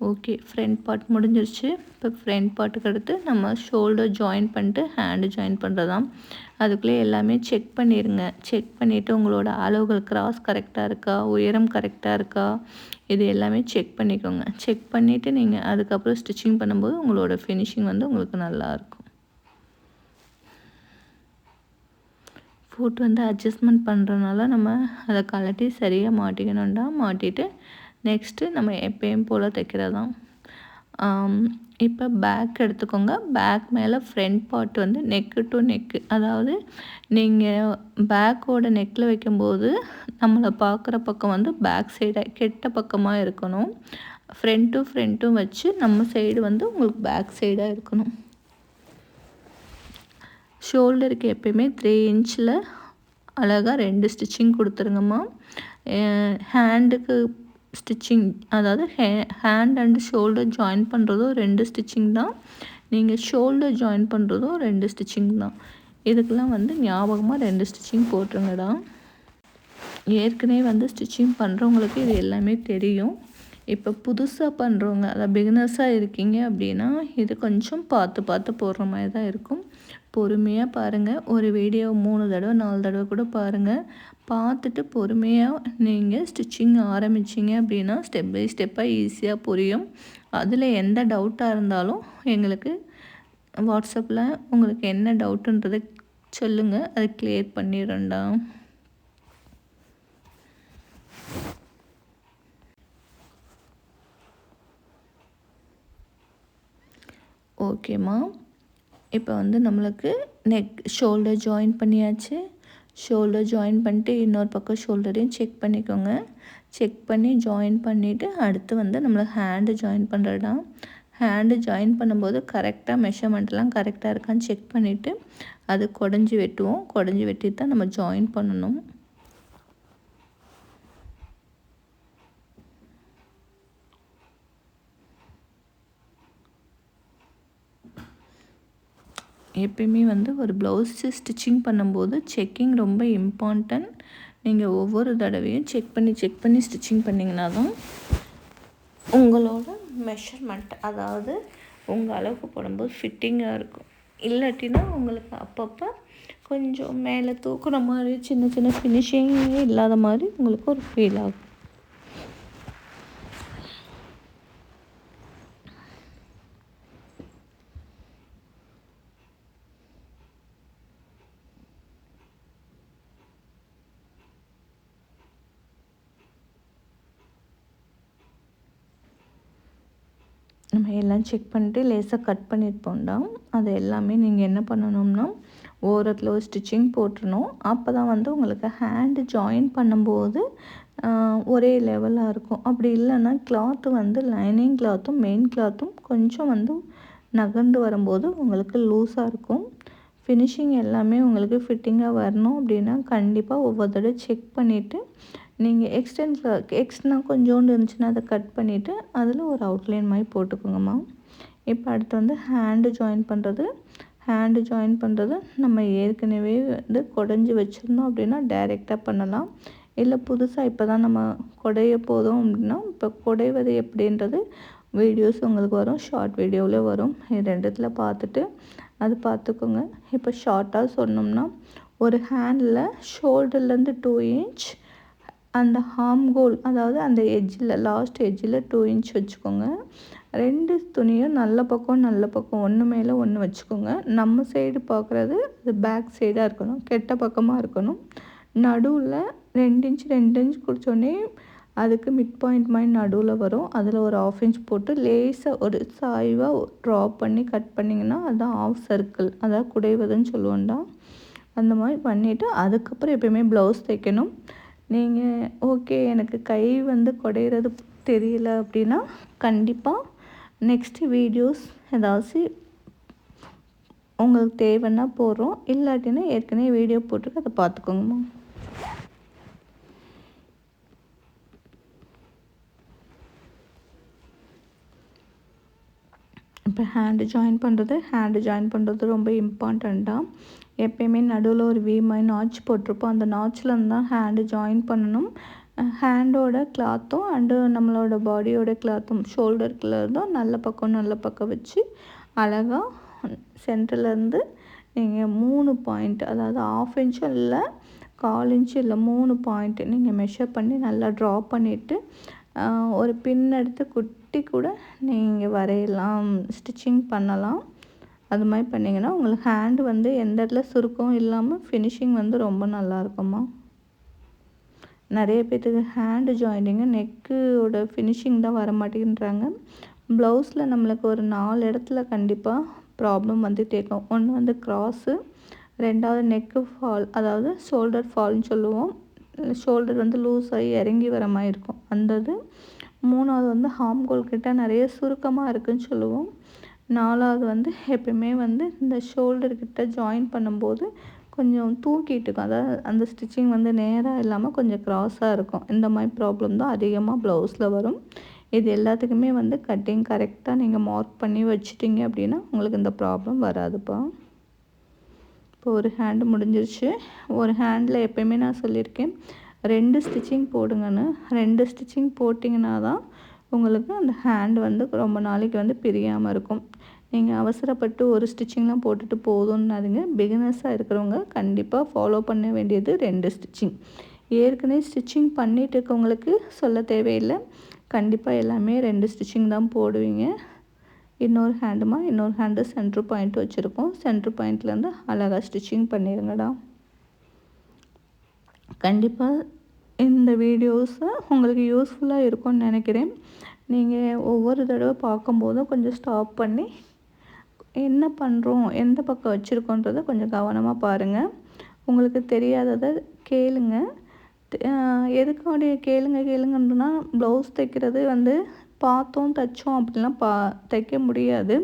S1: ஓகே, ஃப்ரண்ட் பார்ட் முடிஞ்சிருச்சு. இப்போ ஃப்ரண்ட் பார்ட்டுக்கு அடுத்து நம்ம ஷோல்டர் ஜாயின் பண்ணிட்டு ஹேண்டு ஜாயின் பண்ணுறதாம். அதுக்குள்ளே எல்லாமே செக் பண்ணிடுங்க. செக் பண்ணிவிட்டு உங்களோட அளவுகள் கிராஸ் கரெக்டாக இருக்கா, உயரம் கரெக்டாக இருக்கா, இது எல்லாமே செக் பண்ணிக்கோங்க. செக் பண்ணிவிட்டு நீங்கள் அதுக்கப்புறம் ஸ்டிச்சிங் பண்ணும்போது உங்களோட ஃபினிஷிங் வந்து உங்களுக்கு நல்லாயிருக்கும். ஃபுட் வந்து அட்ஜஸ்ட்மெண்ட் பண்ணுறதுனால நம்ம அதை கழட்டி சரியாக மாட்டிக்கணும்டா. மாட்டிட்டு நெக்ஸ்ட்டு நம்ம எப்பயும் போல் தைக்கிறதான். இப்போ பேக் எடுத்துக்கோங்க. பேக் மேலே ஃப்ரண்ட் பார்ட் வந்து நெக்கு டு நெக்கு, அதாவது நீங்கள் பேக்கோட நெக்கில் வைக்கும்போது நம்மளை பார்க்குற பக்கம் வந்து பேக் சைடாக கெட்ட பக்கமாக இருக்கணும். ஃப்ரண்ட்டும் வச்சு நம்ம சைடு வந்து உங்களுக்கு பேக் சைடாக இருக்கணும். ஷோல்டருக்கு எப்பயுமே 3 இன்ச்சில் அழகாக 2 ஸ்டிச்சிங் கொடுத்துருங்கம்மா. ஹேண்டுக்கு ஸ்டிச்சிங், அதாவது ஹேண்ட் அண்ட் ஷோல்டர் ஜாயின் பண்ணுறதும் 2 ஸ்டிச்சிங் தான். நீங்கள் ஷோல்டர் ஜாயின் பண்ணுறதும் 2 ஸ்டிச்சிங் தான். இதுக்கெல்லாம் வந்து ஞாபகமாக 2 ஸ்டிச்சிங் போட்டுருங்கடா. ஏற்கனவே வந்து ஸ்டிச்சிங் பண்ணுறவங்களுக்கு இது எல்லாமே தெரியும். இப்போ புதுசாக பண்ணுறவங்க, அதாவது பிகினர்ஸாக இருக்கீங்க அப்படின்னா இது கொஞ்சம் பார்த்து போடுற மாதிரி தான் இருக்கும். பொறுமையாக பாருங்கள். ஒரு வீடியோ 3 தடவை 4 தடவை கூட பாருங்கள். பார்த்துட்டு பொறுமையாக நீங்கள் ஸ்டிச்சிங் ஆரம்பிச்சிங்க அப்படின்னா ஸ்டெப் பை ஸ்டெப்பாக ஈஸியாக புரியும். அதில் எந்த டவுட்டாக இருந்தாலும் எங்களுக்கு வாட்ஸ்அப்பில் உங்களுக்கு என்ன டவுட்டுன்றதை சொல்லுங்கள், அதை கிளியர் பண்ணிடுறேன்டா. ஓகேம்மா, இப்போ வந்து நம்மளுக்கு ஷோல்டர் ஜாயின் பண்ணியாச்சு. ஷோல்டர் ஜாயின் பண்ணிட்டு இன்னொரு பக்கம் ஷோல்டரையும் செக் பண்ணிக்கோங்க. செக் பண்ணி ஜாயின் பண்ணிவிட்டு அடுத்து வந்து நம்மளுக்கு ஹேண்டு ஜாயின் பண்ணுறதா. ஹேண்டு ஜாயின் பண்ணும்போது கரெக்டாக மெஷர்மெண்ட்லாம் கரெக்டாக இருக்கான்னு செக் பண்ணிவிட்டு அது குடஞ்சி வெட்டுவோம். குடஞ்சி வெட்டிட்டு தான் நம்ம ஜாயின் பண்ணணும். எப்பயுமே வந்து ஒரு ப்ளவுஸு ஸ்டிச்சிங் பண்ணும்போது செக்கிங் ரொம்ப இம்பார்ட்டன்ட். நீங்கள் ஒவ்வொரு தடவையும் செக் பண்ணி ஸ்டிச்சிங் பண்ணிங்கன்னா தான் உங்களோட மெஷர்மெண்ட், அதாவது உங்கள் அளவுக்கு போடும்போது ஃபிட்டிங்காக இருக்கும். இல்லாட்டினா உங்களுக்கு அப்பப்போ கொஞ்சம் மேலே தூக்குற மாதிரி சின்ன ஃபினிஷிங்கே இல்லாத மாதிரி உங்களுக்கு ஒரு ஃபீல் ஆகும். நம்ம எல்லாம் செக் பண்ணிட்டு லேசாக கட் பண்ணியிருப்போம்டா. அது எல்லாமே நீங்கள் என்ன பண்ணணும்னா ஓரத்தில் ஒரு ஸ்டிச்சிங் போட்டுருணும். அப்போ தான் வந்து உங்களுக்கு ஹேண்டு ஜாயின் பண்ணும்போது ஒரே லெவலாக இருக்கும். அப்படி இல்லைன்னா கிளாத்து வந்து லைனிங் கிளாத்தும் மெயின் கிளாத்தும் கொஞ்சம் வந்து நகர்ந்து வரும்போது உங்களுக்கு லூஸாக இருக்கும். ஃபினிஷிங் எல்லாமே உங்களுக்கு ஃபிட்டிங்காக வரணும் அப்படின்னா கண்டிப்பாக ஒவ்வொரு தடவை செக் பண்ணிவிட்டு நீங்கள் எக்ஸ்ட்ரா கொஞ்சோண்டு இருந்துச்சுன்னா அதை கட் பண்ணிவிட்டு அதில் ஒரு அவுட்லைன் மாதிரி போட்டுக்கோங்கம்மா. இப்போ அடுத்து வந்து ஹேண்டு ஜாயின் பண்ணுறது நம்ம ஏற்கனவே வந்து குடஞ்சி வச்சுருந்தோம் அப்படின்னா டைரெக்டாக பண்ணலாம். இல்லை புதுசாக இப்போ தான் நம்ம குடைய போதும் அப்படின்னா இப்போ குடைவது எப்படின்றது வீடியோஸ் உங்களுக்கு வரும், ஷார்ட் வீடியோவில் வரும். இது 2த்துல பார்த்துட்டு அது பார்த்துக்கோங்க. இப்போ ஷார்ட்டாக சொன்னோம்னா ஒரு ஹேண்டில் ஷோல்டர்லேருந்து 2 இன்ச், அந்த ஹார்ம்கோல் அதாவது அந்த லாஸ்ட் எட்ஜில் 2 இன்ச் வச்சுக்கோங்க. 2 துணியும் நல்ல பக்கம் ஒன்று மேலே ஒன்று வச்சுக்கோங்க. நம்ம சைடு பார்க்குறது அது பேக் சைடாக இருக்கணும், கெட்ட பக்கமாக இருக்கணும். நடுவில் 2 இன்ச் 2 இன்ச் குறிச்சோடனே அதுக்கு மிட் பாயிண்ட் மாதிரி நடுவில் வரும். அதில் ஒரு 1/2 இன்ச் போட்டு லேசாக ஒரு சாய்வாக ட்ரா பண்ணி கட் பண்ணிங்கன்னா அதுதான் ஆஃப் சர்க்கிள், அதாவது குடைவதுன்னு சொல்லுவோம்டா. அந்த மாதிரி பண்ணிவிட்டு அதுக்கப்புறம் எப்பயுமே ப்ளவுஸ் தைக்கணும். நீங்கள் ஓகே எனக்கு கை குடையிறது தெரியல அப்படின்னா கண்டிப்பாக நெக்ஸ்ட்டு வீடியோஸ் ஏதாச்சும் உங்களுக்கு தேவைன்னா போடுறோம். இல்லாட்டினா ஏற்கனவே வீடியோ போட்டிருக்கு, அதை பார்த்துக்கோங்கம்மா. இப்போ ஹேண்டு ஜாயின் பண்ணுறது ரொம்ப இம்பார்ட்டண்ட்டாக. எப்பயுமே நடுவில் ஒரு வி மாதிரி நாட்ச் போட்டிருப்போம். அந்த நாட்சில் தான் ஹேண்டு ஜாயின் பண்ணணும். ஹேண்டோட கிளாத்தும் அண்டு நம்மளோட பாடியோட கிளாத்தும் ஷோல்டருக்குள்ள தான் நல்ல பக்கம் வச்சு அழகாக சென்டர்லேருந்து நீங்கள் 3 பாயிண்ட், அதாவது 1/2 இன்ச்சும் இல்லை 1/4 இன்ச்சும் இல்லை 3 பாயிண்ட்டு நீங்கள் மெஷர் பண்ணி நல்லா ட்ரா பண்ணிவிட்டு ஒரு பின் எடுத்து குட்டி கூட நீங்கள் வரையலாம், ஸ்டிச்சிங் பண்ணலாம். அது மாதிரி பண்ணிங்கன்னா உங்களுக்கு ஹேண்டு எந்த இடத்துல சுருக்கம் இல்லாமல் ஃபினிஷிங் ரொம்ப நல்லாயிருக்கும்மா. நிறைய பேர்த்துக்கு ஹேண்டு ஜாயிண்டிங்கு நெக்கோட ஃபினிஷிங் தான் வர மாட்டேங்கிறாங்க. ப்ளவுஸில் நம்மளுக்கு ஒரு 4 இடத்துல கண்டிப்பாக ப்ராப்ளம் வந்துகிட்டே இருக்கும். ஒன்று க்ராஸு, 2வது நெக்கு ஃபால், அதாவது ஷோல்டர் ஃபால்னு சொல்லுவோம். ஷோல்டர் லூஸ் ஆகி இறங்கி வர மாதிரி இருக்கும் அந்த இது. 3வது ஹார்ம்ஹோல் கிட்ட நிறைய சுருக்கமாக இருக்குதுன்னு சொல்லுவோம். 4வது எப்பயுமே இந்த ஷோல்டர்கிட்ட ஜாயின் பண்ணும்போது கொஞ்சம் தூக்கிட்டு இருக்கும், அதாவது அந்த ஸ்டிச்சிங் நேராக இல்லாமல் கொஞ்சம் க்ராஸாக இருக்கும். இந்த மாதிரி ப்ராப்ளம் தான் அதிகமாக ப்ளவுஸில் வரும். இது எல்லாத்துக்குமே கட்டிங் கரெக்டாக நீங்கள் மார்க் பண்ணி வச்சிட்டிங்க அப்படின்னா உங்களுக்கு இந்த ப்ராப்ளம் வராதுப்பா. இப்போ ஒரு ஹேண்டு முடிஞ்சிருச்சு. ஒரு ஹேண்டில் எப்பயுமே நான் சொல்லியிருக்கேன் 2 ஸ்டிச்சிங் போடுங்கன்னு. 2 ஸ்டிச்சிங் போட்டிங்கன்னா தான் உங்களுக்கு அந்த ஹேண்டு ரொம்ப நாளைக்கு பிரியாமல் இருக்கும். நீங்கள் அவசரப்பட்டு ஒரு ஸ்டிச்சிங்லாம் போட்டுட்டு போதும்னாதுங்க. பிகினர்ஸாக இருக்கிறவங்க கண்டிப்பாக ஃபாலோ பண்ண வேண்டியது 2 ஸ்டிச்சிங். ஏற்கனவே ஸ்டிச்சிங் பண்ணிட்டு இருக்கவங்களுக்கு சொல்ல தேவையில்லை. கண்டிப்பாக எல்லாமே 2 ஸ்டிச்சிங் தான் போடுவீங்க. இன்னொரு ஹேண்டு சென்ட்ரு பாயிண்ட் வச்சுருக்கோம். சென்ட்ரு பாயிண்ட்லேருந்து அழகாக ஸ்டிச்சிங் பண்ணிடுங்கடா. கண்டிப்பாக இந்த வீடியோஸை உங்களுக்கு யூஸ்ஃபுல்லாக இருக்கும்னு நினைக்கிறேன். நீங்கள் ஒவ்வொரு தடவை பார்க்கும்போதும் கொஞ்சம் ஸ்டாப் பண்ணி என்ன பண்ணுறோம், எந்த பக்கம் வச்சுருக்கோன்றதை கொஞ்சம் கவனமாக பாருங்கள். உங்களுக்கு தெரியாததை கேளுங்க. எதுக்காக கேளுங்கன்னா ப்ளவுஸ் தைக்கிறது பார்த்தோம் தைச்சோம் அப்படின்லாம் தைக்க முடியாது.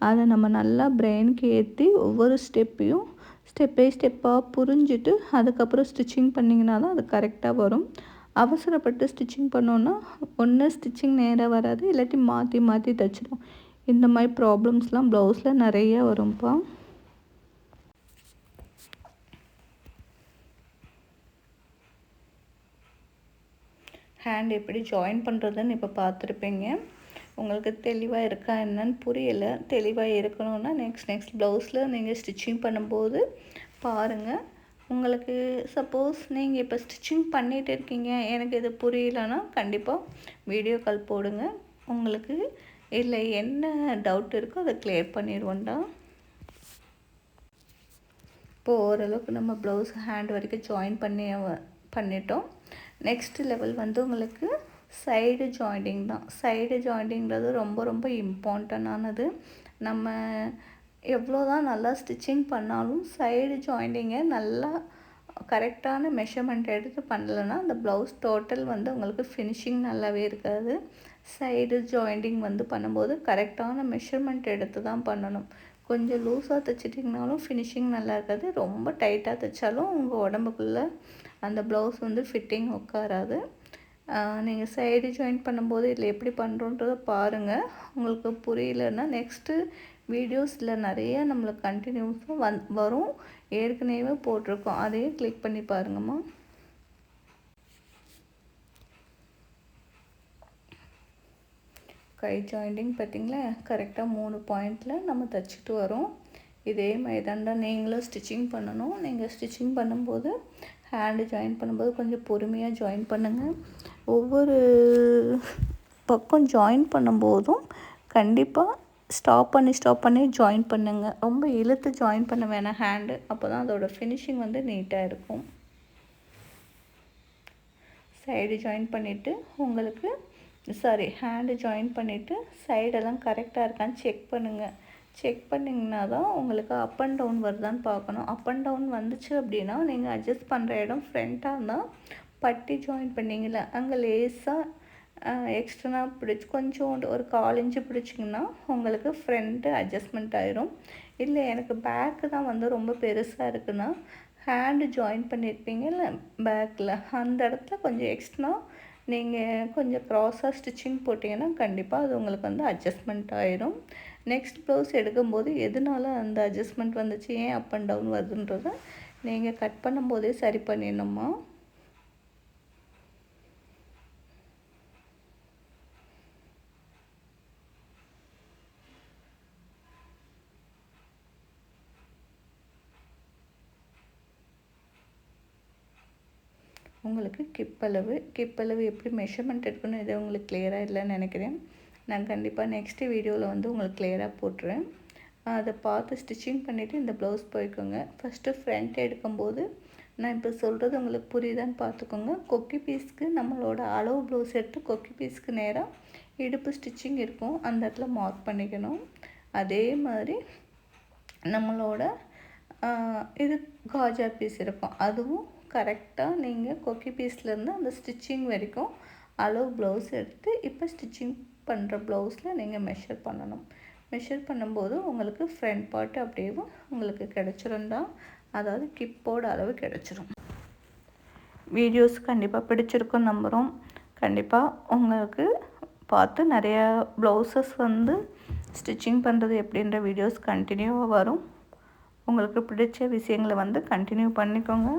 S1: அதை நம்ம நல்லா பிரெயினுக்கு ஏற்றி ஒவ்வொரு ஸ்டெப்பையும் ஸ்டெப் பை ஸ்டெப்பாக புரிஞ்சுட்டு அதுக்கப்புறம் ஸ்டிச்சிங் பண்ணிங்கன்னா தான் அது கரெக்டாக வரும். அவசரப்பட்டு ஸ்டிச்சிங் பண்ணோன்னா ஒன்று ஸ்டிச்சிங் நேராக வராது, இல்லாட்டி மாற்றி தைச்சிடும். இந்த மாதிரி ப்ராப்ளம்ஸ்லாம் ப்ளவுஸில் நிறைய வரும்ப்பா. ஹேண்ட் எப்படி ஜாயின் பண்ணுறதுன்னு இப்போ பார்த்துருப்பீங்க. உங்களுக்கு தெளிவாக இருக்கா என்னன்னு புரியலை. தெளிவாக இருக்கணும்னா நெக்ஸ்ட் ப்ளவுஸில் நீங்கள் ஸ்டிச்சிங் பண்ணும்போது பாருங்கள். உங்களுக்கு சப்போஸ் நீங்கள் இப்போ ஸ்டிச்சிங் பண்ணிகிட்டு இருக்கீங்க, எனக்கு இது புரியலைன்னா கண்டிப்பாக வீடியோ கால் போடுங்க. உங்களுக்கு இல்லை என்ன டவுட் இருக்கோ அதை கிளியர் பண்ணிடுவோம்டா. இப்போது ஓரளவுக்கு நம்ம ப்ளவுஸ் ஹேண்ட் வரைக்கும் ஜாயின் பண்ணிட்டோம். நெக்ஸ்ட் லெவல் உங்களுக்கு சைடு ஜாயிண்டிங் தான். சைடு ஜாயிண்டிங்கிறது ரொம்ப இம்பார்ட்டண்டானது. நம்ம எவ்வளோ தான் நல்லா ஸ்டிச்சிங் பண்ணாலும் சைடு ஜாயிண்டிங்கை நல்லா கரெக்டான மெஷர்மெண்ட் எடுத்து பண்ணலைன்னா அந்த ப்ளவுஸ் டோட்டல் உங்களுக்கு ஃபினிஷிங் நல்லாவே இருக்காது. சைடு ஜாயிண்டிங் பண்ணும்போது கரெக்டான மெஷர்மெண்ட் எடுத்து தான் பண்ணணும். கொஞ்சம் லூஸாக தைச்சிட்டிங்கனாலும் ஃபினிஷிங் நல்லா இருக்காது. ரொம்ப டைட்டாக தைச்சாலும் உங்கள் உடம்புக்குள்ளே அந்த ப்ளவுஸ் ஃபிட்டிங் உட்காராது. நீங்கள் சைடு ஜாயின் பண்ணும்போது இதில் எப்படி பண்ணுறோன்றதை பாருங்கள். உங்களுக்கு புரியலன்னா நெக்ஸ்ட்டு வீடியோஸில் நிறைய நம்மளுக்கு கண்டினியூஸாக வரும். ஏற்கனவே போட்டிருக்கோம், அதையும் கிளிக் பண்ணி பாருங்கம்மா. கை ஜாயிண்டிங் பார்த்திங்களா, கரெக்டாக 3 பாயிண்டில் நம்ம தைச்சிட்டு வரோம். இதே மாதிரி தாண்டா நீங்களும் ஸ்டிச்சிங் பண்ணணும். நீங்கள் ஸ்டிச்சிங் பண்ணும்போது ஹேண்டு ஜாயின் பண்ணும்போது கொஞ்சம் பொறுமையாக ஜாயின் பண்ணுங்கள். ஒவ்வொரு பக்கம் ஜாயின் பண்ணும்போதும் கண்டிப்பாக ஸ்டாப் பண்ணி ஜாயின் பண்ணுங்கள். ரொம்ப இழுத்து ஜாயின் பண்ண வேணாம் ஹேண்டு. அப்போ தான் அதோடய ஃபினிஷிங் நீட்டாக இருக்கும். சைடு ஜாயின் பண்ணிவிட்டு உங்களுக்கு ஹேண்டு ஜாயின் பண்ணிவிட்டு சைடெல்லாம் கரெக்டாக இருக்கான்னு செக் பண்ணுங்கள். செக் பண்ணிங்கன்னா தான் உங்களுக்கு அப் அண்ட் டவுன் வருதான்னு பார்க்கணும். அப் அண்ட் டவுன் வந்துச்சு அப்படின்னா நீங்கள் அட்ஜஸ்ட் பண்ணுற இடம் ஃப்ரண்ட்டாக இருந்தால் பட்டி ஜாயின் பண்ணிங்கள அங்கே லேஸாக எக்ஸ்ட்ரனாக பிடிச்சி கொஞ்சோண்டு ஒரு 1/4 இன்ச்சு பிடிச்சிங்கன்னா உங்களுக்கு ஃப்ரண்ட்டு அட்ஜஸ்ட்மெண்ட் ஆயிரும். இல்லை எனக்கு பேக்கு தான் வந்து ரொம்ப பெருசாக இருக்குன்னா ஹேண்டு ஜாயின் பண்ணியிருப்பீங்கல்ல பேக்கில், அந்த இடத்துல கொஞ்சம் எக்ஸ்ட்ரா நீங்கள் கொஞ்சம் க்ராஸாக ஸ்டிச்சிங் போட்டிங்கன்னா கண்டிப்பாக அது உங்களுக்கு வந்து அட்ஜஸ்ட்மெண்ட் ஆயிரும். நெக்ஸ்ட் ப்ளவுஸ் எடுக்கும்போது எதனால அந்த அட்ஜஸ்ட்மெண்ட் வந்துச்சு, ஏன் அப் அண்ட் டவுன் வருதுன்றதை நீங்கள் கட் பண்ணும்போதே சரி பண்ணிடணுமா. உங்களுக்கு கிப்பளவு எப்படி மெஷர்மெண்ட் எடுக்கணும் இது உங்களுக்கு கிளியராக இல்லைன்னு நினைக்கிறேன். நான் கண்டிப்பாக நெக்ஸ்ட்டு வீடியோவில் வந்து உங்களுக்கு கிளியராக போட்டுறேன். அதை பார்த்து ஸ்டிச்சிங் பண்ணிவிட்டு இந்த ப்ளவுஸ் போய்க்கோங்க. ஃபஸ்ட்டு ஃப்ரண்ட் எடுக்கும்போது நான் இப்போ சொல்கிறது உங்களுக்கு புரியுதான்னு பார்த்துக்கோங்க. கொக்கி பீஸ்க்கு நம்மளோட அளவு ப்ளவுஸ் எடுத்து கொக்கி பீஸ்க்கு நேராக இடுப்பு ஸ்டிச்சிங் இருக்கும், அந்த இடத்துல மார்க் பண்ணிக்கணும். அதே மாதிரி நம்மளோட இது காஜா பீஸ் இருக்கும், அதுவும் கரெக்டாக நீங்கள் கொக்கி பீஸ்லேருந்து அந்த ஸ்டிச்சிங் வரைக்கும் அளவு ப்ளவுஸ் எடுத்து இப்போ ஸ்டிச்சிங் பண்ணுற ப்ளவுஸில் நீங்கள் மெஷர் பண்ணணும். மெஷர் பண்ணும்போது உங்களுக்கு ஃப்ரண்ட் பார்ட் அப்படியே உங்களுக்கு கிடச்சிரும் தான், அதாவது கிப்போட அளவு கிடச்சிரும். வீடியோஸ் கண்டிப்பாக பிடிச்சிருக்கும் நம்புகிறோம். கண்டிப்பாக உங்களுக்கு பார்த்து நிறையா ப்ளவுசஸ் வந்து ஸ்டிச்சிங் பண்ணுறது எப்படின்ற வீடியோஸ் கண்டினியூவாக வரும். உங்களுக்கு பிடிச்ச விஷயங்களை வந்து கண்டினியூ பண்ணிக்கோங்க.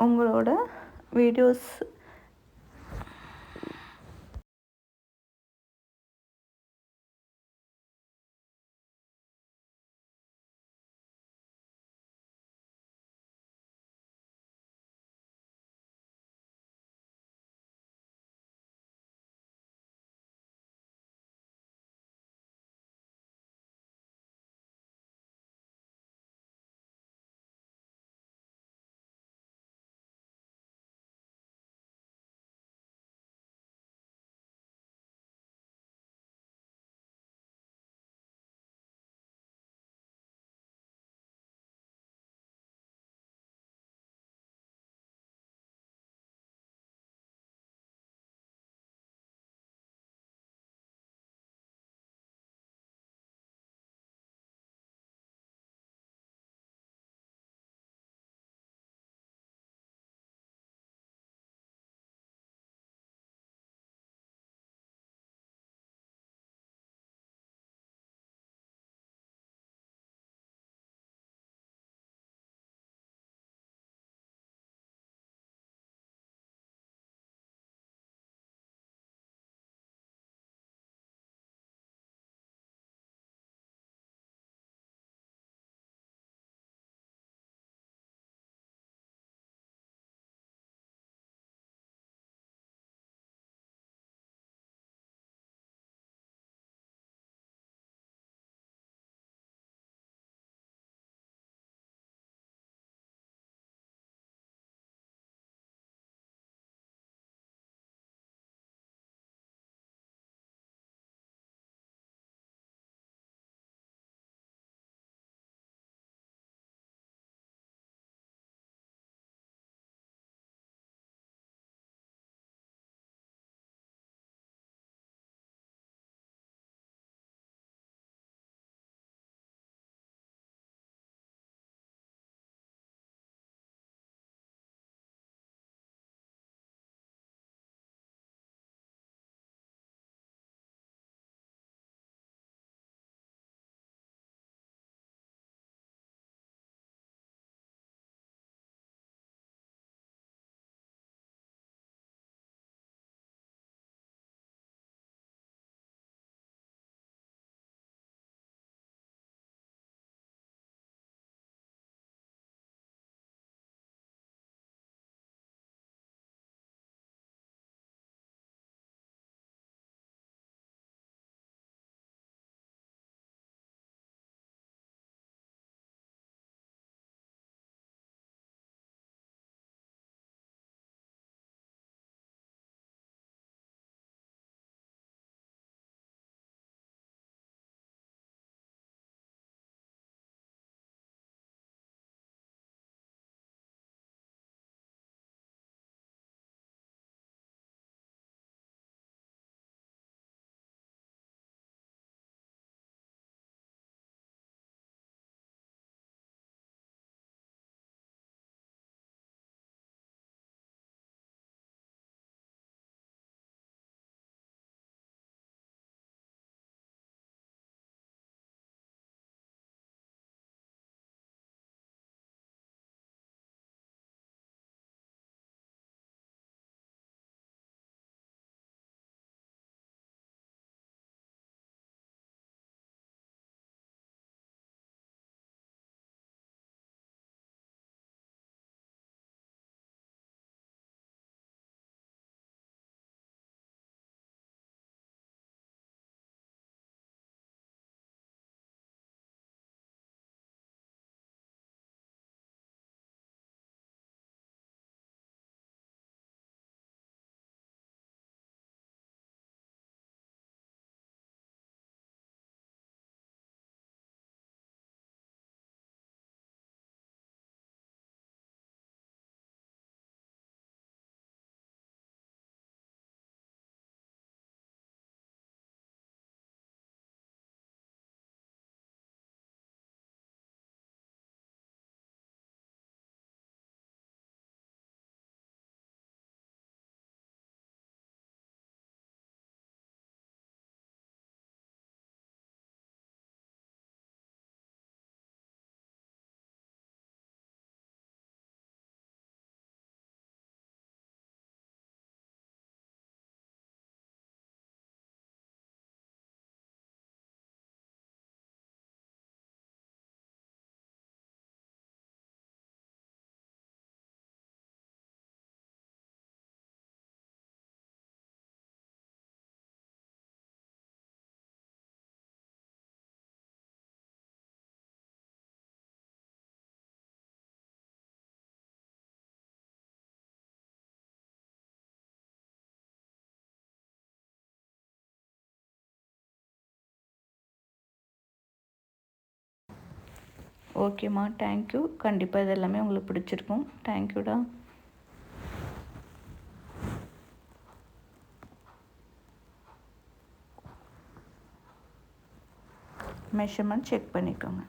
S1: உங்களோட வீடியோஸ் ஓகேம்மா, தேங்க்யூ. கண்டிப்பாக இது எல்லாமே உங்களுக்கு பிடிச்சிருக்கும். தேங்க்யூடா. மெஷர்மெண்ட் செக் பண்ணிக்கோங்க.